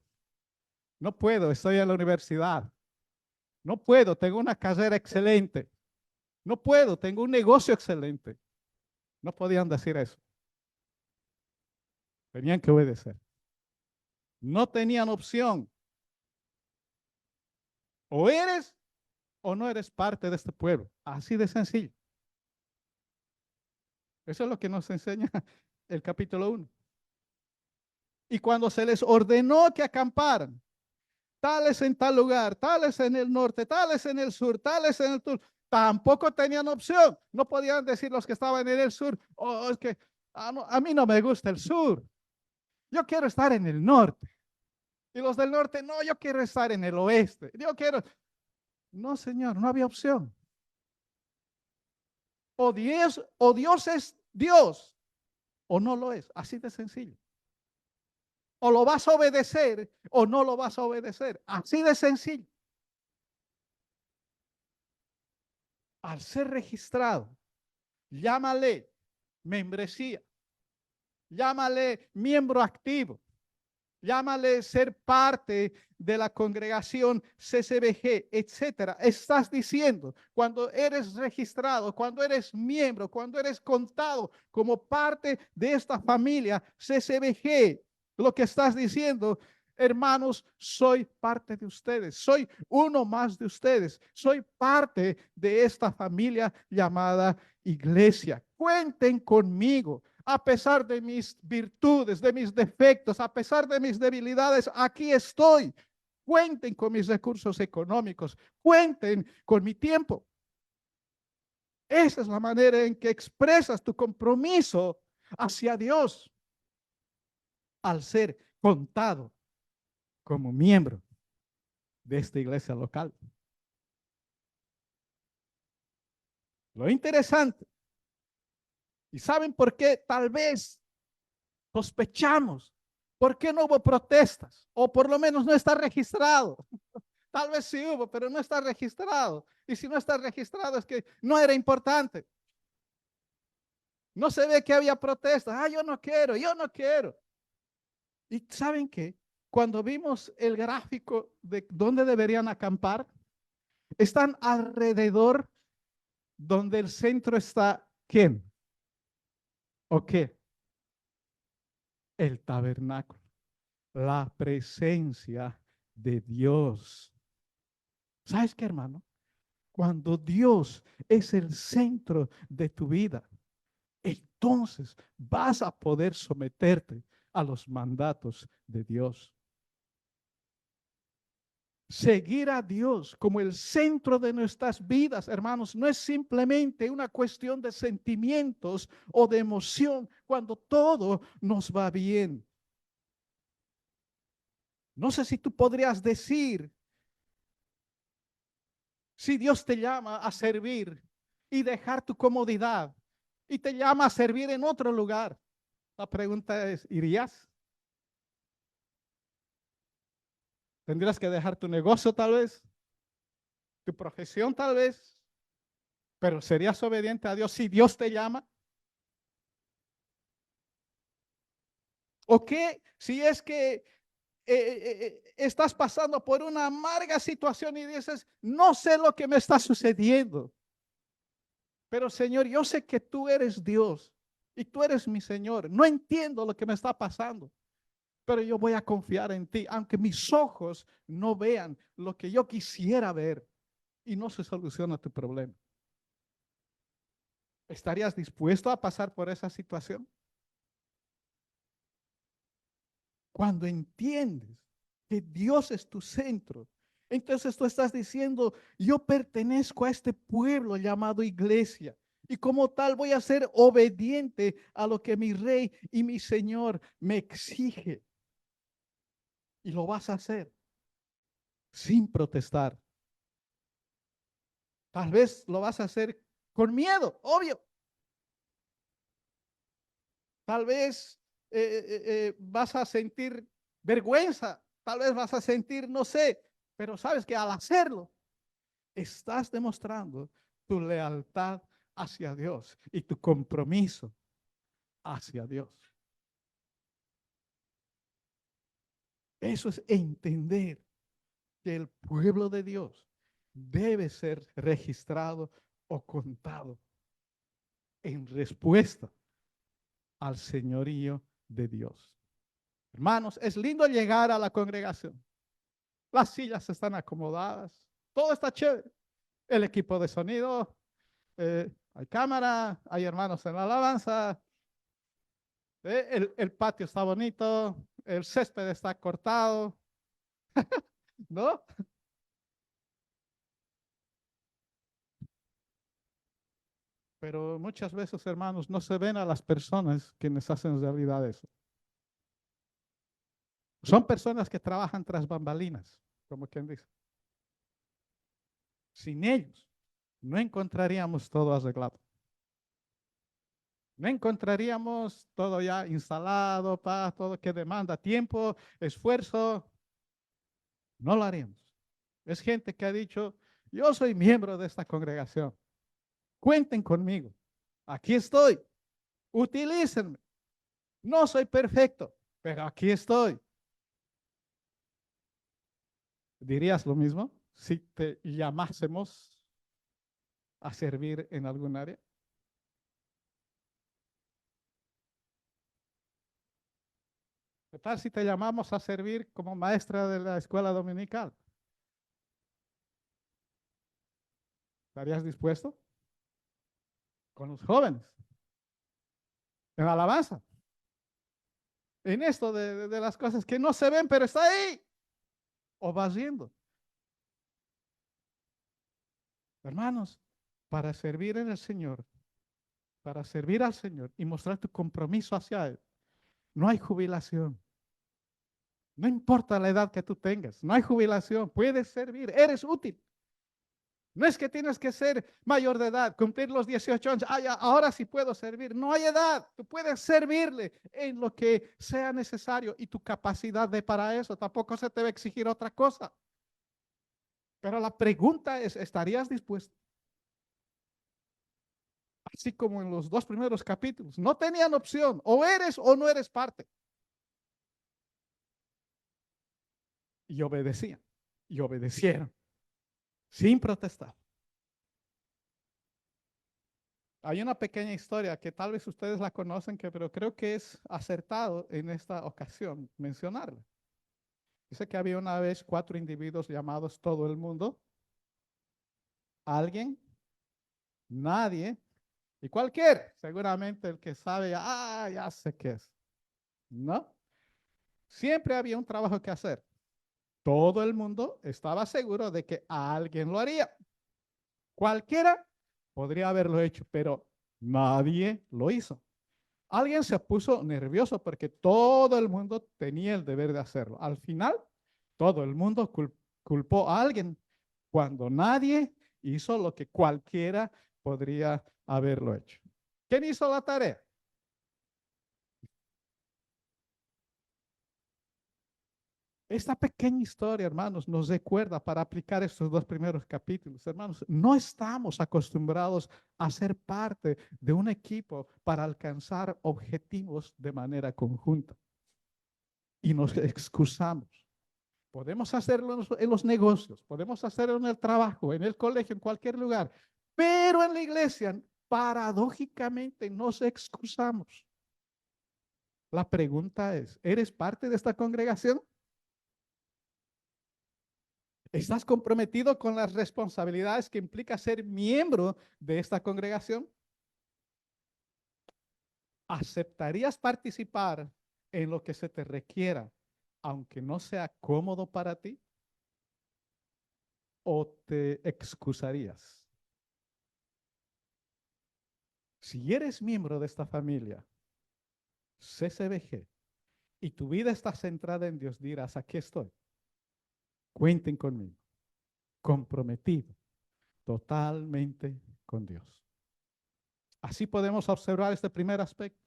No puedo, estoy en la universidad. No puedo, tengo una carrera excelente. No puedo, tengo un negocio excelente. No podían decir eso. Tenían que obedecer. No tenían opción. O eres o no eres parte de este pueblo. Así de sencillo. Eso es lo que nos enseña el capítulo 1. Y cuando se les ordenó que acamparan, tales en tal lugar, tales en el norte, tales en el sur, tales en el sur, tampoco tenían opción. No podían decir los que estaban en el sur, es que no, a mí no me gusta el sur. Yo quiero estar en el norte. Y los del norte, no, yo quiero estar en el oeste. Yo quiero. No, señor, no había opción. O Dios es Dios, o no lo es. Así de sencillo. O lo vas a obedecer, o no lo vas a obedecer. Así de sencillo. Al ser registrado, llámale membresía, llámale miembro activo, llámale ser parte de la congregación CCBG, etcétera. Estás diciendo, cuando eres registrado, cuando eres miembro, cuando eres contado como parte de esta familia CCBG, lo que estás diciendo, hermanos, soy parte de ustedes, soy uno más de ustedes, soy parte de esta familia llamada iglesia. Cuenten conmigo. A pesar de mis virtudes, de mis defectos, a pesar de mis debilidades, aquí estoy. Cuenten con mis recursos económicos, cuenten con mi tiempo. Esa es la manera en que expresas tu compromiso hacia Dios al ser contado como miembro de esta iglesia local. Lo interesante, ¿y saben por qué? Tal vez sospechamos. ¿Por qué no hubo protestas? O por lo menos no está registrado. Tal vez sí hubo, pero no está registrado. Y si no está registrado es que no era importante. No se ve que había protestas. Ah, yo no quiero, yo no quiero. ¿Y saben qué? Cuando vimos el gráfico de dónde deberían acampar, están alrededor donde el centro está, ¿quién? ¿O qué? El tabernáculo, la presencia de Dios. ¿Sabes qué, hermano? Cuando Dios es el centro de tu vida, entonces vas a poder someterte a los mandatos de Dios. Seguir a Dios como el centro de nuestras vidas, hermanos, no es simplemente una cuestión de sentimientos o de emoción cuando todo nos va bien. No sé si tú podrías decir, si Dios te llama a servir y dejar tu comodidad y te llama a servir en otro lugar, la pregunta es, ¿irías? Tendrías que dejar tu negocio tal vez, tu profesión tal vez, pero ¿serías obediente a Dios si Dios te llama? ¿O qué si es que estás pasando por una amarga situación y dices, no sé lo que me está sucediendo, pero Señor, yo sé que tú eres Dios y tú eres mi Señor. No entiendo lo que me está pasando, pero yo voy a confiar en ti, aunque mis ojos no vean lo que yo quisiera ver y no se soluciona tu problema. ¿Estarías dispuesto a pasar por esa situación? Cuando entiendes que Dios es tu centro, entonces tú estás diciendo, yo pertenezco a este pueblo llamado iglesia y como tal voy a ser obediente a lo que mi rey y mi Señor me exige. Y lo vas a hacer sin protestar. Tal vez lo vas a hacer con miedo, obvio. Tal vez vas a sentir vergüenza, tal vez vas a sentir, no sé, pero sabes que al hacerlo, estás demostrando tu lealtad hacia Dios y tu compromiso hacia Dios. Eso es entender que el pueblo de Dios debe ser registrado o contado en respuesta al señorío de Dios. Hermanos, es lindo llegar a la congregación. Las sillas están acomodadas, todo está chévere. El equipo de sonido, hay cámara, hay hermanos en la alabanza, el patio está bonito, el césped está cortado, ¿no? Pero muchas veces, hermanos, no se ven a las personas quienes hacen realidad eso. Son personas que trabajan tras bambalinas, como quien dice. Sin ellos, no encontraríamos todo arreglado. No encontraríamos todo ya instalado, todo que demanda tiempo, esfuerzo. No lo haríamos. Es gente que ha dicho, yo soy miembro de esta congregación. Cuenten conmigo. Aquí estoy. Utilícenme. No soy perfecto, pero aquí estoy. ¿Dirías lo mismo si te llamásemos a servir en algún área? ¿Qué tal si te llamamos a servir como maestra de la escuela dominical? ¿Estarías dispuesto? Con los jóvenes, en alabanza, en esto de las cosas que no se ven, pero está ahí. ¿O vas viendo? Hermanos, para servir en el Señor, para servir al Señor y mostrar tu compromiso hacia Él, no hay jubilación. No importa la edad que tú tengas, no hay jubilación. Puedes servir, eres útil. No es que tienes que ser mayor de edad, cumplir los 18 años. Ah, ya, ahora sí puedo servir. No hay edad. Tú puedes servirle en lo que sea necesario y tu capacidad de para eso. Tampoco se te va a exigir otra cosa. Pero la pregunta es, ¿estarías dispuesto? Así como en los 2 primeros capítulos, no tenían opción. O eres o no eres parte. Y obedecían. Y obedecieron. Sin protestar. Hay una pequeña historia que tal vez ustedes la conocen, pero creo que es acertado en esta ocasión mencionarla. Dice que había una vez 4 individuos llamados todo el mundo, alguien, nadie y cualquiera. Seguramente el que sabe, ya sé qué es. ¿No? Siempre había un trabajo que hacer. Todo el mundo estaba seguro de que alguien lo haría. Cualquiera podría haberlo hecho, pero nadie lo hizo. Alguien se puso nervioso porque todo el mundo tenía el deber de hacerlo. Al final, todo el mundo culpó a alguien cuando nadie hizo lo que cualquiera podría haberlo hecho. ¿Quién hizo la tarea? Esta pequeña historia, hermanos, nos recuerda para aplicar estos 2 primeros capítulos. Hermanos, no estamos acostumbrados a ser parte de un equipo para alcanzar objetivos de manera conjunta. Y nos excusamos. Podemos hacerlo en los negocios, podemos hacerlo en el trabajo, en el colegio, en cualquier lugar. Pero en la iglesia, paradójicamente, nos excusamos. La pregunta es, ¿eres parte de esta congregación? ¿Estás comprometido con las responsabilidades que implica ser miembro de esta congregación? ¿Aceptarías participar en lo que se te requiera, aunque no sea cómodo para ti? ¿O te excusarías? Si eres miembro de esta familia, CCBG, y tu vida está centrada en Dios, dirás, aquí estoy. Cuenten conmigo. Comprometido totalmente con Dios. Así podemos observar este primer aspecto,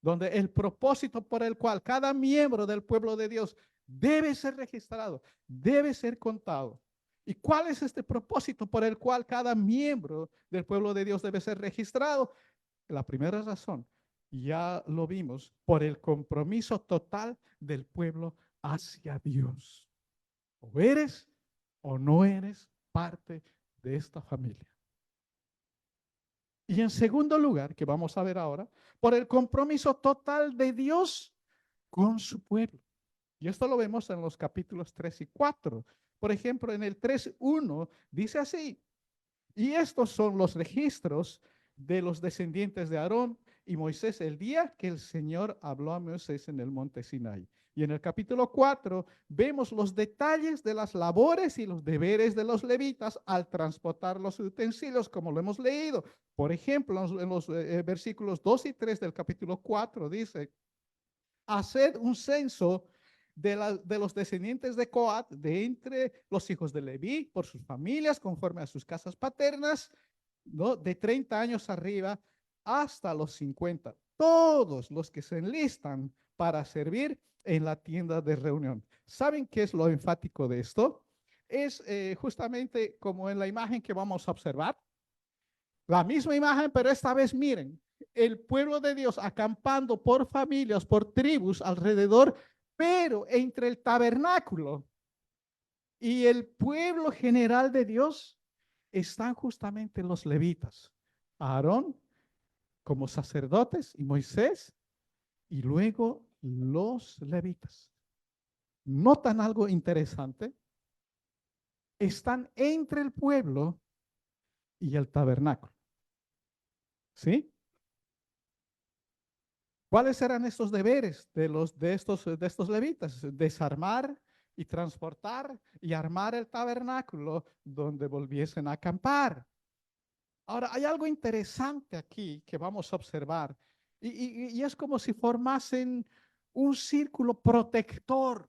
donde el propósito por el cual cada miembro del pueblo de Dios debe ser registrado, debe ser contado. ¿Y cuál es este propósito por el cual cada miembro del pueblo de Dios debe ser registrado? La primera razón, ya lo vimos, por el compromiso total del pueblo hacia Dios. O eres o no eres parte de esta familia. Y en segundo lugar, que vamos a ver ahora, por el compromiso total de Dios con su pueblo. Y esto lo vemos en los capítulos 3 y 4. Por ejemplo, en el 3:1 dice así: y estos son los registros de los descendientes de Aarón y Moisés el día que el Señor habló a Moisés en el monte Sinaí. Y en el capítulo 4 vemos los detalles de las labores y los deberes de los levitas al transportar los utensilios, como lo hemos leído. Por ejemplo, en los versículos 2 y 3 del capítulo 4 dice: haced un censo de los descendientes de Coat, de entre los hijos de Leví, por sus familias, conforme a sus casas paternas, ¿no? De 30 años arriba hasta los 50. Todos los que se enlistan para servir en la tienda de reunión. ¿Saben qué es lo enfático de esto? Es justamente como en la imagen que vamos a observar. La misma imagen, pero esta vez miren, el pueblo de Dios acampando por familias, por tribus alrededor, pero entre el tabernáculo y el pueblo general de Dios están justamente los levitas. Aarón como sacerdotes y Moisés, y luego los levitas. ¿Notan algo interesante? Están entre el pueblo y el tabernáculo. ¿Sí? ¿Cuáles eran estos deberes de estos levitas? Desarmar y transportar y armar el tabernáculo donde volviesen a acampar. Ahora, hay algo interesante aquí que vamos a observar y es como si formasen un círculo protector.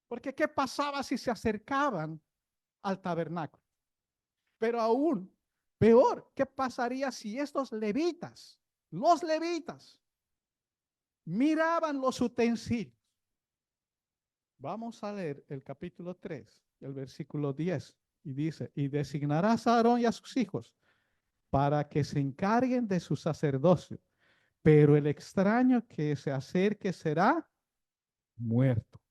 Porque ¿qué pasaba si se acercaban al tabernáculo? Pero aún peor, ¿qué pasaría si estos levitas, los levitas, miraban los utensilios? Vamos a leer el capítulo 3, el versículo 10, y dice, y designarás a Aarón y a sus hijos para que se encarguen de su sacerdocio, pero el extraño que se acerque será muerto.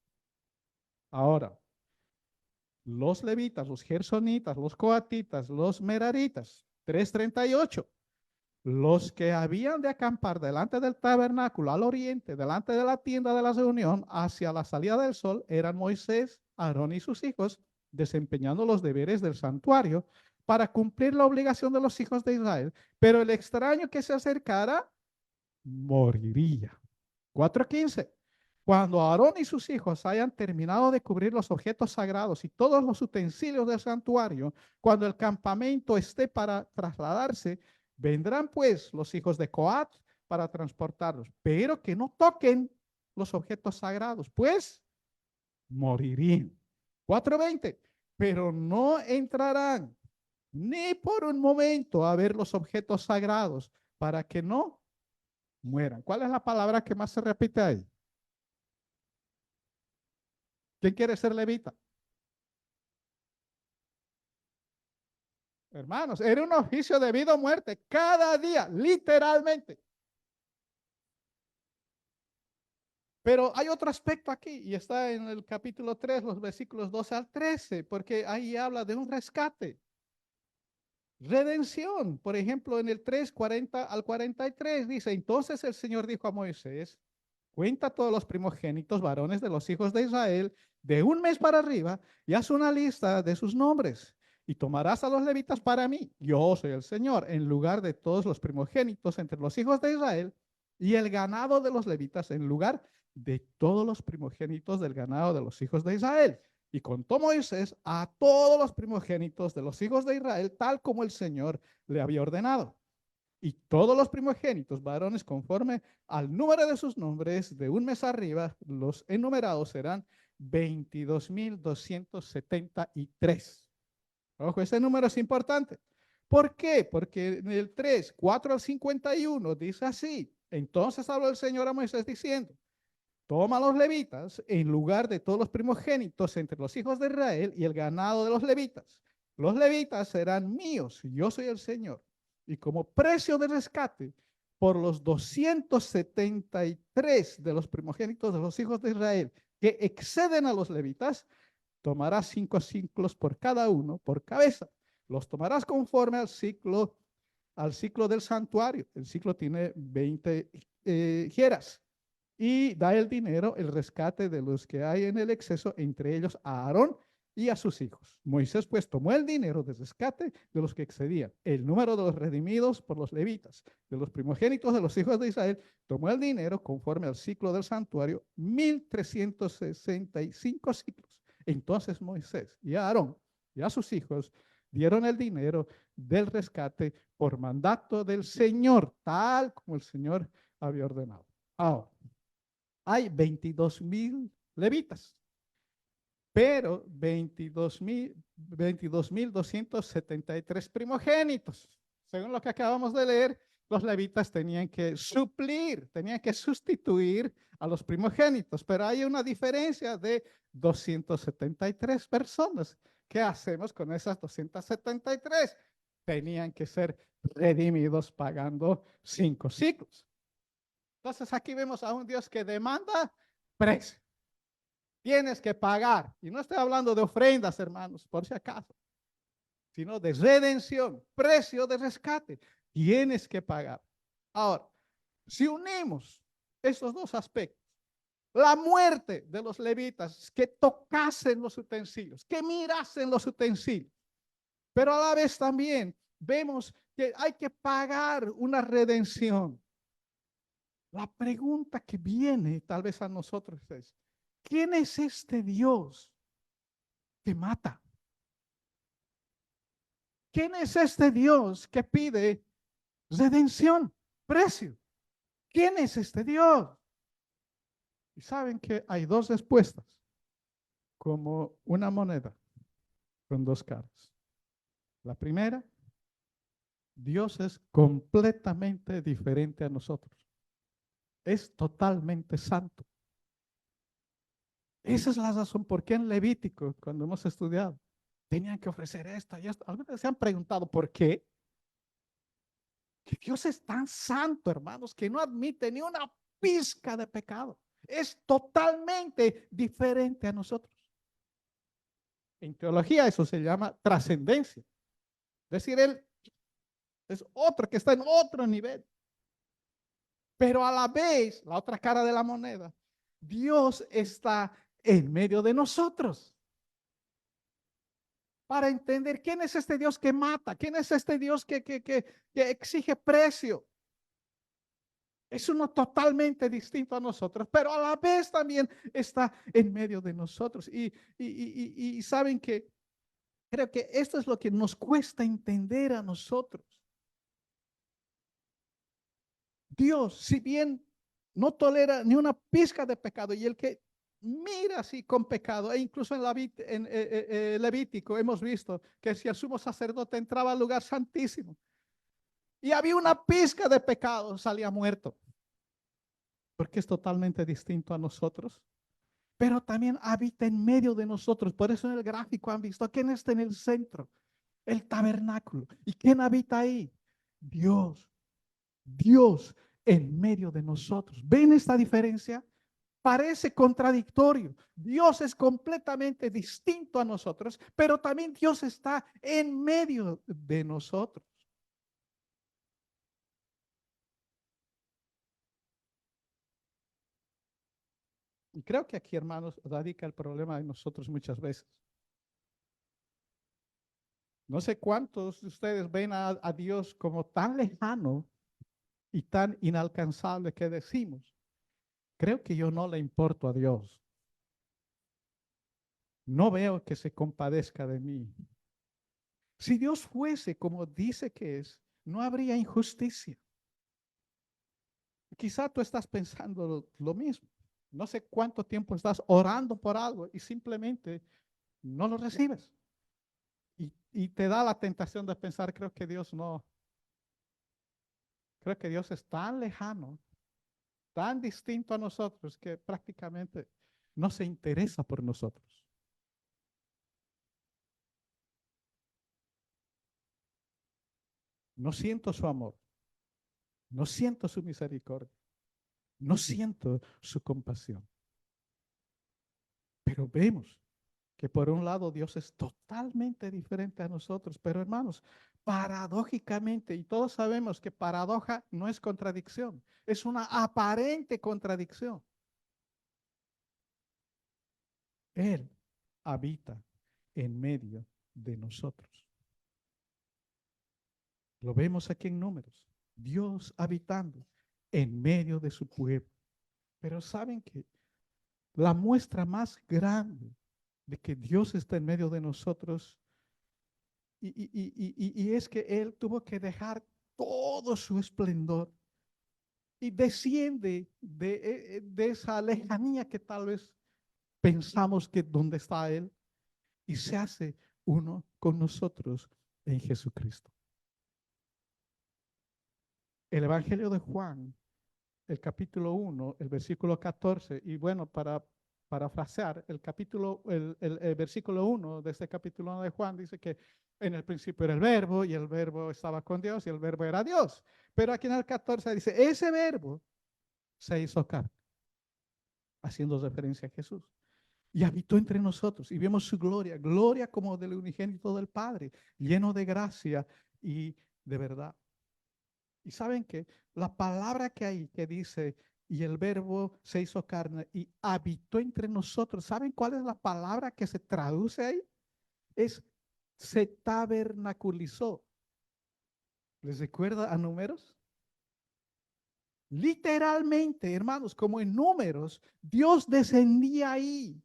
Ahora, los levitas, los gersonitas, los coatitas, los meraritas, 3:38. Los que habían de acampar delante del tabernáculo al oriente, delante de la tienda de la reunión, hacia la salida del sol, eran Moisés, Aarón y sus hijos, desempeñando los deberes del santuario para cumplir la obligación de los hijos de Israel. Pero el extraño que se acercara moriría. 4:15. Cuando Aarón y sus hijos hayan terminado de cubrir los objetos sagrados y todos los utensilios del santuario, cuando el campamento esté para trasladarse, vendrán pues los hijos de Coat para transportarlos, pero que no toquen los objetos sagrados, pues morirían. 4:20. Pero no entrarán ni por un momento a ver los objetos sagrados para que no mueran. ¿Cuál es la palabra que más se repite ahí? ¿Quién quiere ser levita? Hermanos, era un oficio de vida o muerte cada día, literalmente. Pero hay otro aspecto aquí y está en el capítulo 3, los versículos 12 al 13, porque ahí habla de un rescate. Redención, por ejemplo, en el 3, 40 al 43 dice, entonces el Señor dijo a Moisés, cuenta todos los primogénitos varones de los hijos de Israel de un mes para arriba y haz una lista de sus nombres y tomarás a los levitas para mí. Yo soy el Señor en lugar de todos los primogénitos entre los hijos de Israel y el ganado de los levitas en lugar de todos los primogénitos del ganado de los hijos de Israel. Y contó Moisés a todos los primogénitos de los hijos de Israel tal como el Señor le había ordenado. Y todos los primogénitos varones conforme al número de sus nombres de un mes arriba, los enumerados serán 22,273. Ojo, ese número es importante. ¿Por qué? Porque en el 3, 4 al 51 dice así. Entonces habló el Señor a Moisés diciendo, toma a los levitas en lugar de todos los primogénitos entre los hijos de Israel y el ganado de los levitas. Los levitas serán míos, yo soy el Señor. Y como precio de rescate por los 273 de los primogénitos de los hijos de Israel que exceden a los levitas, tomarás 5 ciclos por cada uno, por cabeza. Los tomarás conforme al ciclo del santuario. El ciclo tiene 20 jeras. Y da el dinero, el rescate de los que hay en el exceso, entre ellos a Aarón y a sus hijos. Moisés pues tomó el dinero de rescate de los que excedían el número de los redimidos por los levitas, de los primogénitos de los hijos de Israel, tomó el dinero conforme al ciclo del santuario, 1,365 ciclos. Entonces Moisés y Aarón y a sus hijos dieron el dinero del rescate por mandato del Señor, tal como el Señor había ordenado. Ahora, hay 22,000 levitas, pero 22,273 primogénitos. Según lo que acabamos de leer, los levitas tenían que suplir, tenían que sustituir a los primogénitos, pero hay una diferencia de 273 personas. ¿Qué hacemos con esas 273? tenían que ser redimidos pagando 5 ciclos. Entonces aquí vemos a un Dios que demanda precio. Tienes que pagar. Y no estoy hablando de ofrendas, hermanos, por si acaso, sino de redención, precio de rescate. Tienes que pagar. Ahora, si unimos esos dos aspectos, la muerte de los levitas, que tocasen los utensilios, que mirasen los utensilios, pero a la vez también vemos que hay que pagar una redención. La pregunta que viene tal vez a nosotros es, ¿quién es este Dios que mata? ¿Quién es este Dios que pide redención, precio? ¿Quién es este Dios? Y saben que hay dos respuestas, como una moneda con dos caras. La primera, Dios es completamente diferente a nosotros. Es totalmente santo. Esa es la razón por qué en Levítico, cuando hemos estudiado, tenían que ofrecer esto y esto. Algunos se han preguntado por qué. Que Dios es tan santo, hermanos, que no admite ni una pizca de pecado. Es totalmente diferente a nosotros. En teología eso se llama trascendencia. Es decir, Él es otro que está en otro nivel. Pero a la vez, la otra cara de la moneda, Dios está en medio de nosotros. Para entender quién es este Dios que mata, quién es este Dios que exige precio. Es uno totalmente distinto a nosotros, pero a la vez también está en medio de nosotros. Y saben que creo que esto es lo que nos cuesta entender a nosotros. Dios, si bien no tolera ni una pizca de pecado, y el que mira así con pecado, e incluso en Levítico hemos visto que si el sumo sacerdote entraba al lugar santísimo y había una pizca de pecado, salía muerto, porque es totalmente distinto a nosotros, pero también habita en medio de nosotros. Por eso en el gráfico han visto quién está en el centro, el tabernáculo. ¿Y quién habita ahí? Dios. Dios en medio de nosotros. ¿Ven esta diferencia? Parece contradictorio. Dios es completamente distinto a nosotros, pero también Dios está en medio de nosotros. Y creo que aquí, hermanos, radica el problema de nosotros muchas veces. No sé cuántos de ustedes ven a Dios como tan lejano y tan inalcanzable que decimos, creo que yo no le importo a Dios. No veo que se compadezca de mí. Si Dios fuese como dice que es, no habría injusticia. Quizá tú estás pensando lo mismo. No sé cuánto tiempo estás orando por algo y simplemente no lo recibes. Y te da la tentación de pensar, creo que Dios no. Creo que Dios es tan lejano, tan distinto a nosotros que prácticamente no se interesa por nosotros. No siento su amor, no siento su misericordia, no siento su compasión. Pero vemos que por un lado Dios es totalmente diferente a nosotros, pero hermanos, paradójicamente, y todos sabemos que paradoja no es contradicción, es una aparente contradicción. Él habita en medio de nosotros. Lo vemos aquí en Números. Dios habitando en medio de su pueblo. Pero saben que la muestra más grande de que Dios está en medio de nosotros y es que Él tuvo que dejar todo su esplendor y desciende de esa lejanía que tal vez pensamos que donde está Él y se hace uno con nosotros en Jesucristo. El Evangelio de Juan, el capítulo 1, el versículo 14, y bueno, para parafrasear el capítulo, el versículo 1 de este capítulo 1 de Juan, dice que en el principio era el verbo y el verbo estaba con Dios y el verbo era Dios. Pero aquí en el 14 dice, ese verbo se hizo carne, haciendo referencia a Jesús. Y habitó entre nosotros y vimos su gloria, gloria como del unigénito del Padre, lleno de gracia y de verdad. Y saben que la palabra que hay que dice, y el verbo se hizo carne y habitó entre nosotros, ¿saben cuál es la palabra que se traduce ahí? Es se tabernaculizó. ¿Les recuerda a Números? Literalmente, hermanos, como en Números, Dios descendía ahí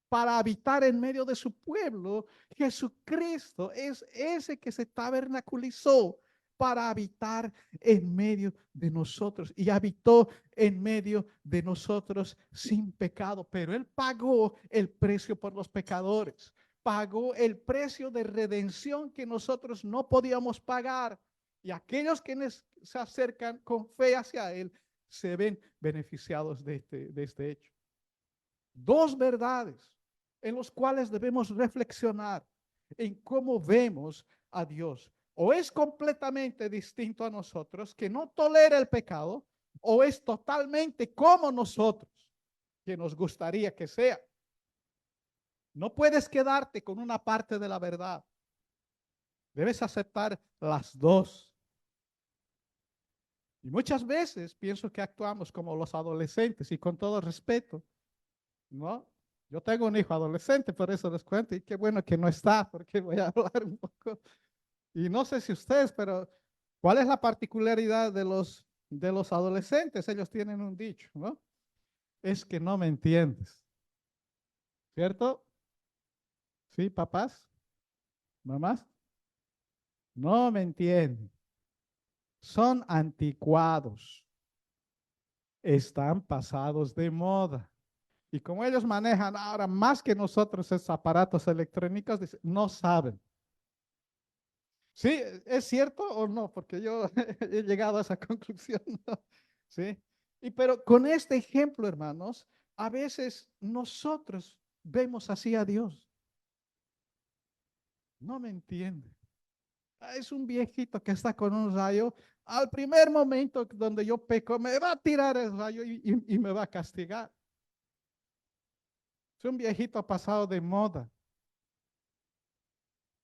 para habitar en medio de su pueblo. Jesucristo es ese que se tabernaculizó para habitar en medio de nosotros y habitó en medio de nosotros sin pecado, pero Él pagó el precio por los pecadores, pagó el precio de redención que nosotros no podíamos pagar, y aquellos que se acercan con fe hacia Él se ven beneficiados de este hecho. Dos verdades en los cuales debemos reflexionar en cómo vemos a Dios. O es completamente distinto a nosotros, que no tolera el pecado, o es totalmente como nosotros, que nos gustaría que sea. No puedes quedarte con una parte de la verdad. Debes aceptar las dos. Y muchas veces pienso que actuamos como los adolescentes, y con todo respeto, ¿no? Yo tengo un hijo adolescente, por eso les cuento, y qué bueno que no está, porque voy a hablar un poco. Y no sé si ustedes, pero ¿cuál es la particularidad de los adolescentes? Ellos tienen un dicho, ¿no? Es que no me entiendes. ¿Cierto? ¿Sí, papás? ¿Mamás? No me entienden. Son anticuados. Están pasados de moda. Y como ellos manejan ahora más que nosotros esos aparatos electrónicos, no saben. ¿Sí? ¿Es cierto o no? Porque yo he llegado a esa conclusión, ¿no? ¿Sí? Pero con este ejemplo, hermanos, a veces nosotros vemos así a Dios. No me entiende. Es un viejito que está con un rayo. Al primer momento donde yo peco, me va a tirar el rayo y me va a castigar. Es un viejito pasado de moda.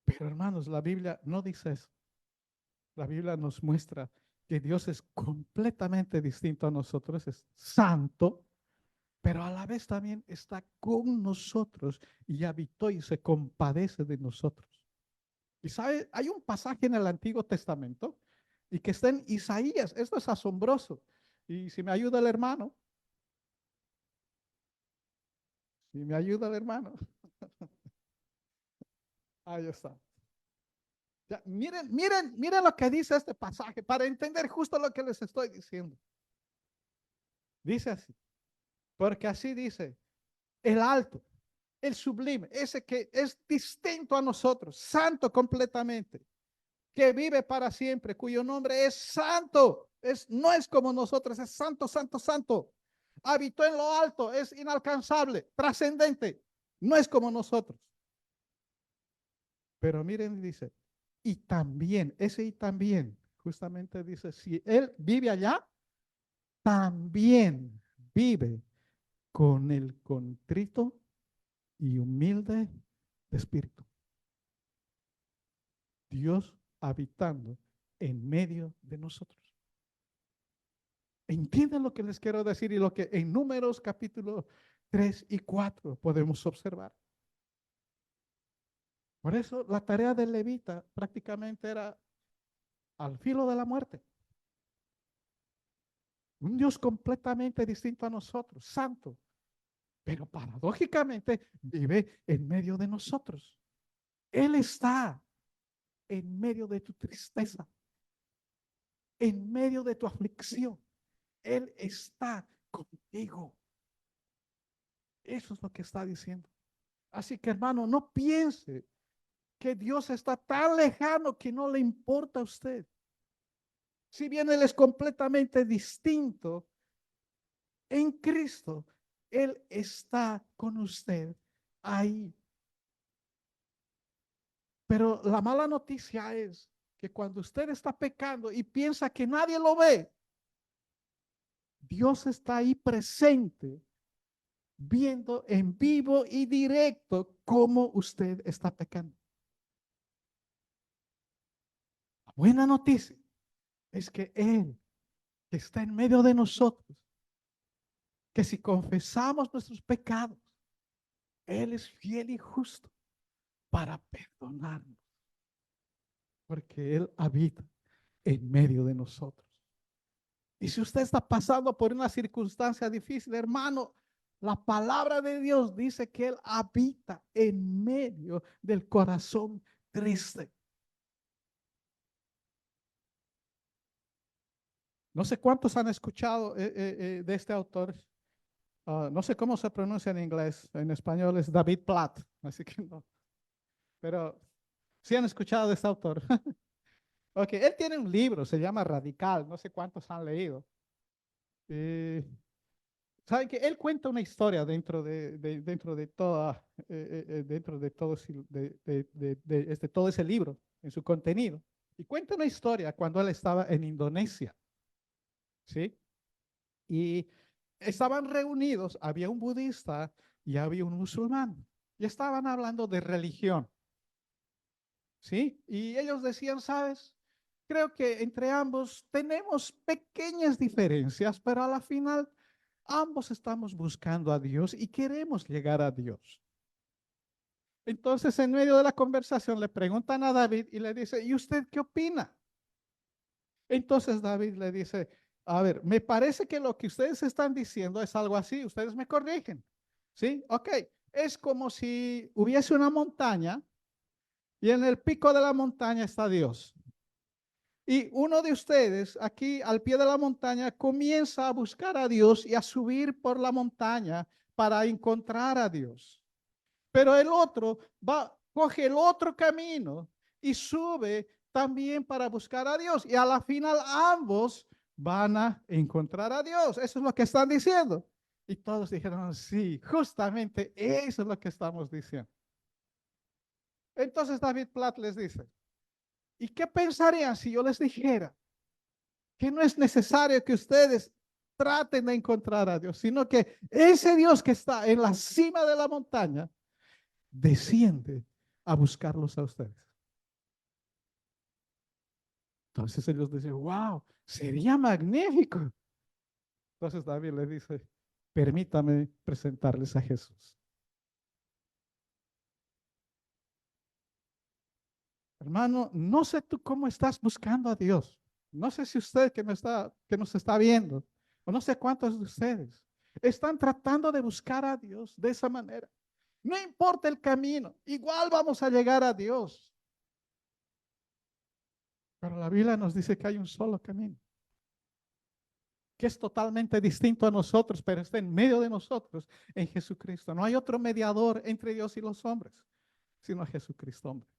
Pero hermanos, la Biblia no dice eso. La Biblia nos muestra que Dios es completamente distinto a nosotros, es santo, pero a la vez también está con nosotros y habitó y se compadece de nosotros. Y sabe, hay un pasaje en el Antiguo Testamento y que está en Isaías. Esto es asombroso. Y si me ayuda el hermano, ahí está. Ya, miren lo que dice este pasaje para entender justo lo que les estoy diciendo. Dice así, porque así dice el alto, el sublime, ese que es distinto a nosotros, santo completamente, que vive para siempre, cuyo nombre es santo, no es como nosotros, es santo, santo, santo. Habitó en lo alto, es inalcanzable, trascendente, no es como nosotros. Pero miren, dice, y también, ese y también, justamente dice, si él vive allá, también vive con el contrito y humilde de espíritu. Dios habitando en medio de nosotros. ¿Entienden lo que les quiero decir y lo que en Números capítulo 3 y 4 podemos observar? Por eso la tarea del levita prácticamente era al filo de la muerte. Un Dios completamente distinto a nosotros, santo, pero paradójicamente vive en medio de nosotros. Él está en medio de tu tristeza, en medio de tu aflicción. Él está contigo. Eso es lo que está diciendo. Así que, hermano, no piense que Dios está tan lejano que no le importa a usted. Si bien Él es completamente distinto, en Cristo, Él está con usted ahí. Pero la mala noticia es que cuando usted está pecando y piensa que nadie lo ve, Dios está ahí presente, viendo en vivo y directo cómo usted está pecando. La buena noticia es que Él, que está en medio de nosotros, que si confesamos nuestros pecados, Él es fiel y justo para perdonarnos, porque Él habita en medio de nosotros. Y si usted está pasando por una circunstancia difícil, hermano, la palabra de Dios dice que Él habita en medio del corazón triste. No sé cuántos han escuchado de este autor. No sé cómo se pronuncia en inglés. En español es David Platt. Así que no. Pero sí han escuchado de este autor. Ok, él tiene un libro, se llama Radical. No sé cuántos han leído. Saben que él cuenta una historia dentro de toda, dentro de todo, todo ese libro, en su contenido. Y cuenta una historia cuando él estaba en Indonesia. ¿Sí? Y estaban reunidos, había un budista y había un musulmán. Y estaban hablando de religión. ¿Sí? Y ellos decían, ¿sabes? Creo que entre ambos tenemos pequeñas diferencias, pero a la final ambos estamos buscando a Dios y queremos llegar a Dios. Entonces, en medio de la conversación, le preguntan a David y le dice, ¿y usted qué opina? Entonces David le dice, a ver, me parece que lo que ustedes están diciendo es algo así, ustedes me corrigen. ¿Sí? Ok, es como si hubiese una montaña y en el pico de la montaña está Dios. Y uno de ustedes aquí al pie de la montaña comienza a buscar a Dios y a subir por la montaña para encontrar a Dios. Pero el otro coge el otro camino y sube también para buscar a Dios. Y a la final ambos van a encontrar a Dios. Eso es lo que están diciendo. Y todos dijeron, sí, justamente eso es lo que estamos diciendo. Entonces David Platt les dice, ¿y qué pensarían si yo les dijera que no es necesario que ustedes traten de encontrar a Dios, sino que ese Dios que está en la cima de la montaña desciende a buscarlos a ustedes? Entonces ellos dicen, wow, sería magnífico. Entonces David le dice, permítame presentarles a Jesús. Hermano, no sé tú cómo estás buscando a Dios. No sé si usted que nos está viendo, o no sé cuántos de ustedes están tratando de buscar a Dios de esa manera. No importa el camino, igual vamos a llegar a Dios. Pero la Biblia nos dice que hay un solo camino, que es totalmente distinto a nosotros, pero está en medio de nosotros, en Jesucristo. No hay otro mediador entre Dios y los hombres, sino Jesucristo, hombre.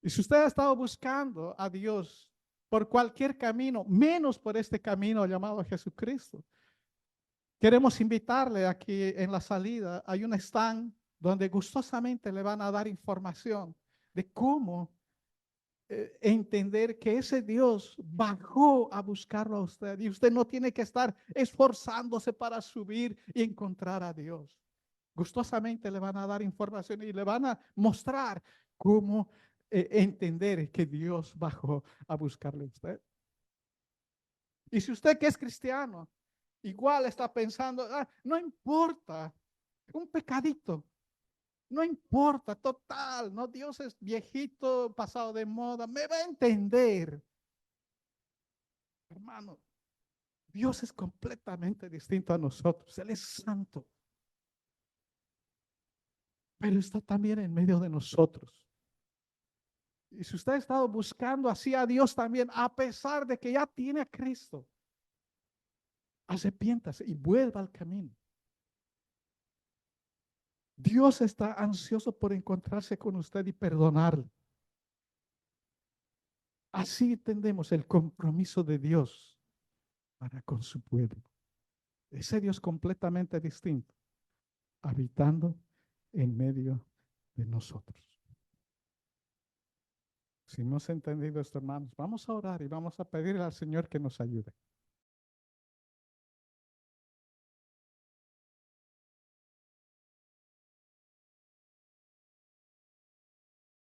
Y si usted ha estado buscando a Dios por cualquier camino, menos por este camino llamado Jesucristo, queremos invitarle aquí en la salida. Hay un stand donde gustosamente le van a dar información de cómo entender que ese Dios bajó a buscarlo a usted y usted no tiene que estar esforzándose para subir y encontrar a Dios. Gustosamente le van a dar información y le van a mostrar cómo entender que Dios bajó a buscarle a usted. Y si usted que es cristiano, igual está pensando, no importa, un pecadito, no importa, total, no, Dios es viejito, pasado de moda, me va a entender. Hermano, Dios es completamente distinto a nosotros, Él es santo, pero está también en medio de nosotros. Y si usted ha estado buscando así a Dios también, a pesar de que ya tiene a Cristo, arrepiéntase y vuelva al camino. Dios está ansioso por encontrarse con usted y perdonarle. Así entendemos el compromiso de Dios para con su pueblo. Ese Dios completamente distinto, habitando en medio de nosotros. Si hemos entendido esto, hermanos, vamos a orar y vamos a pedirle al Señor que nos ayude.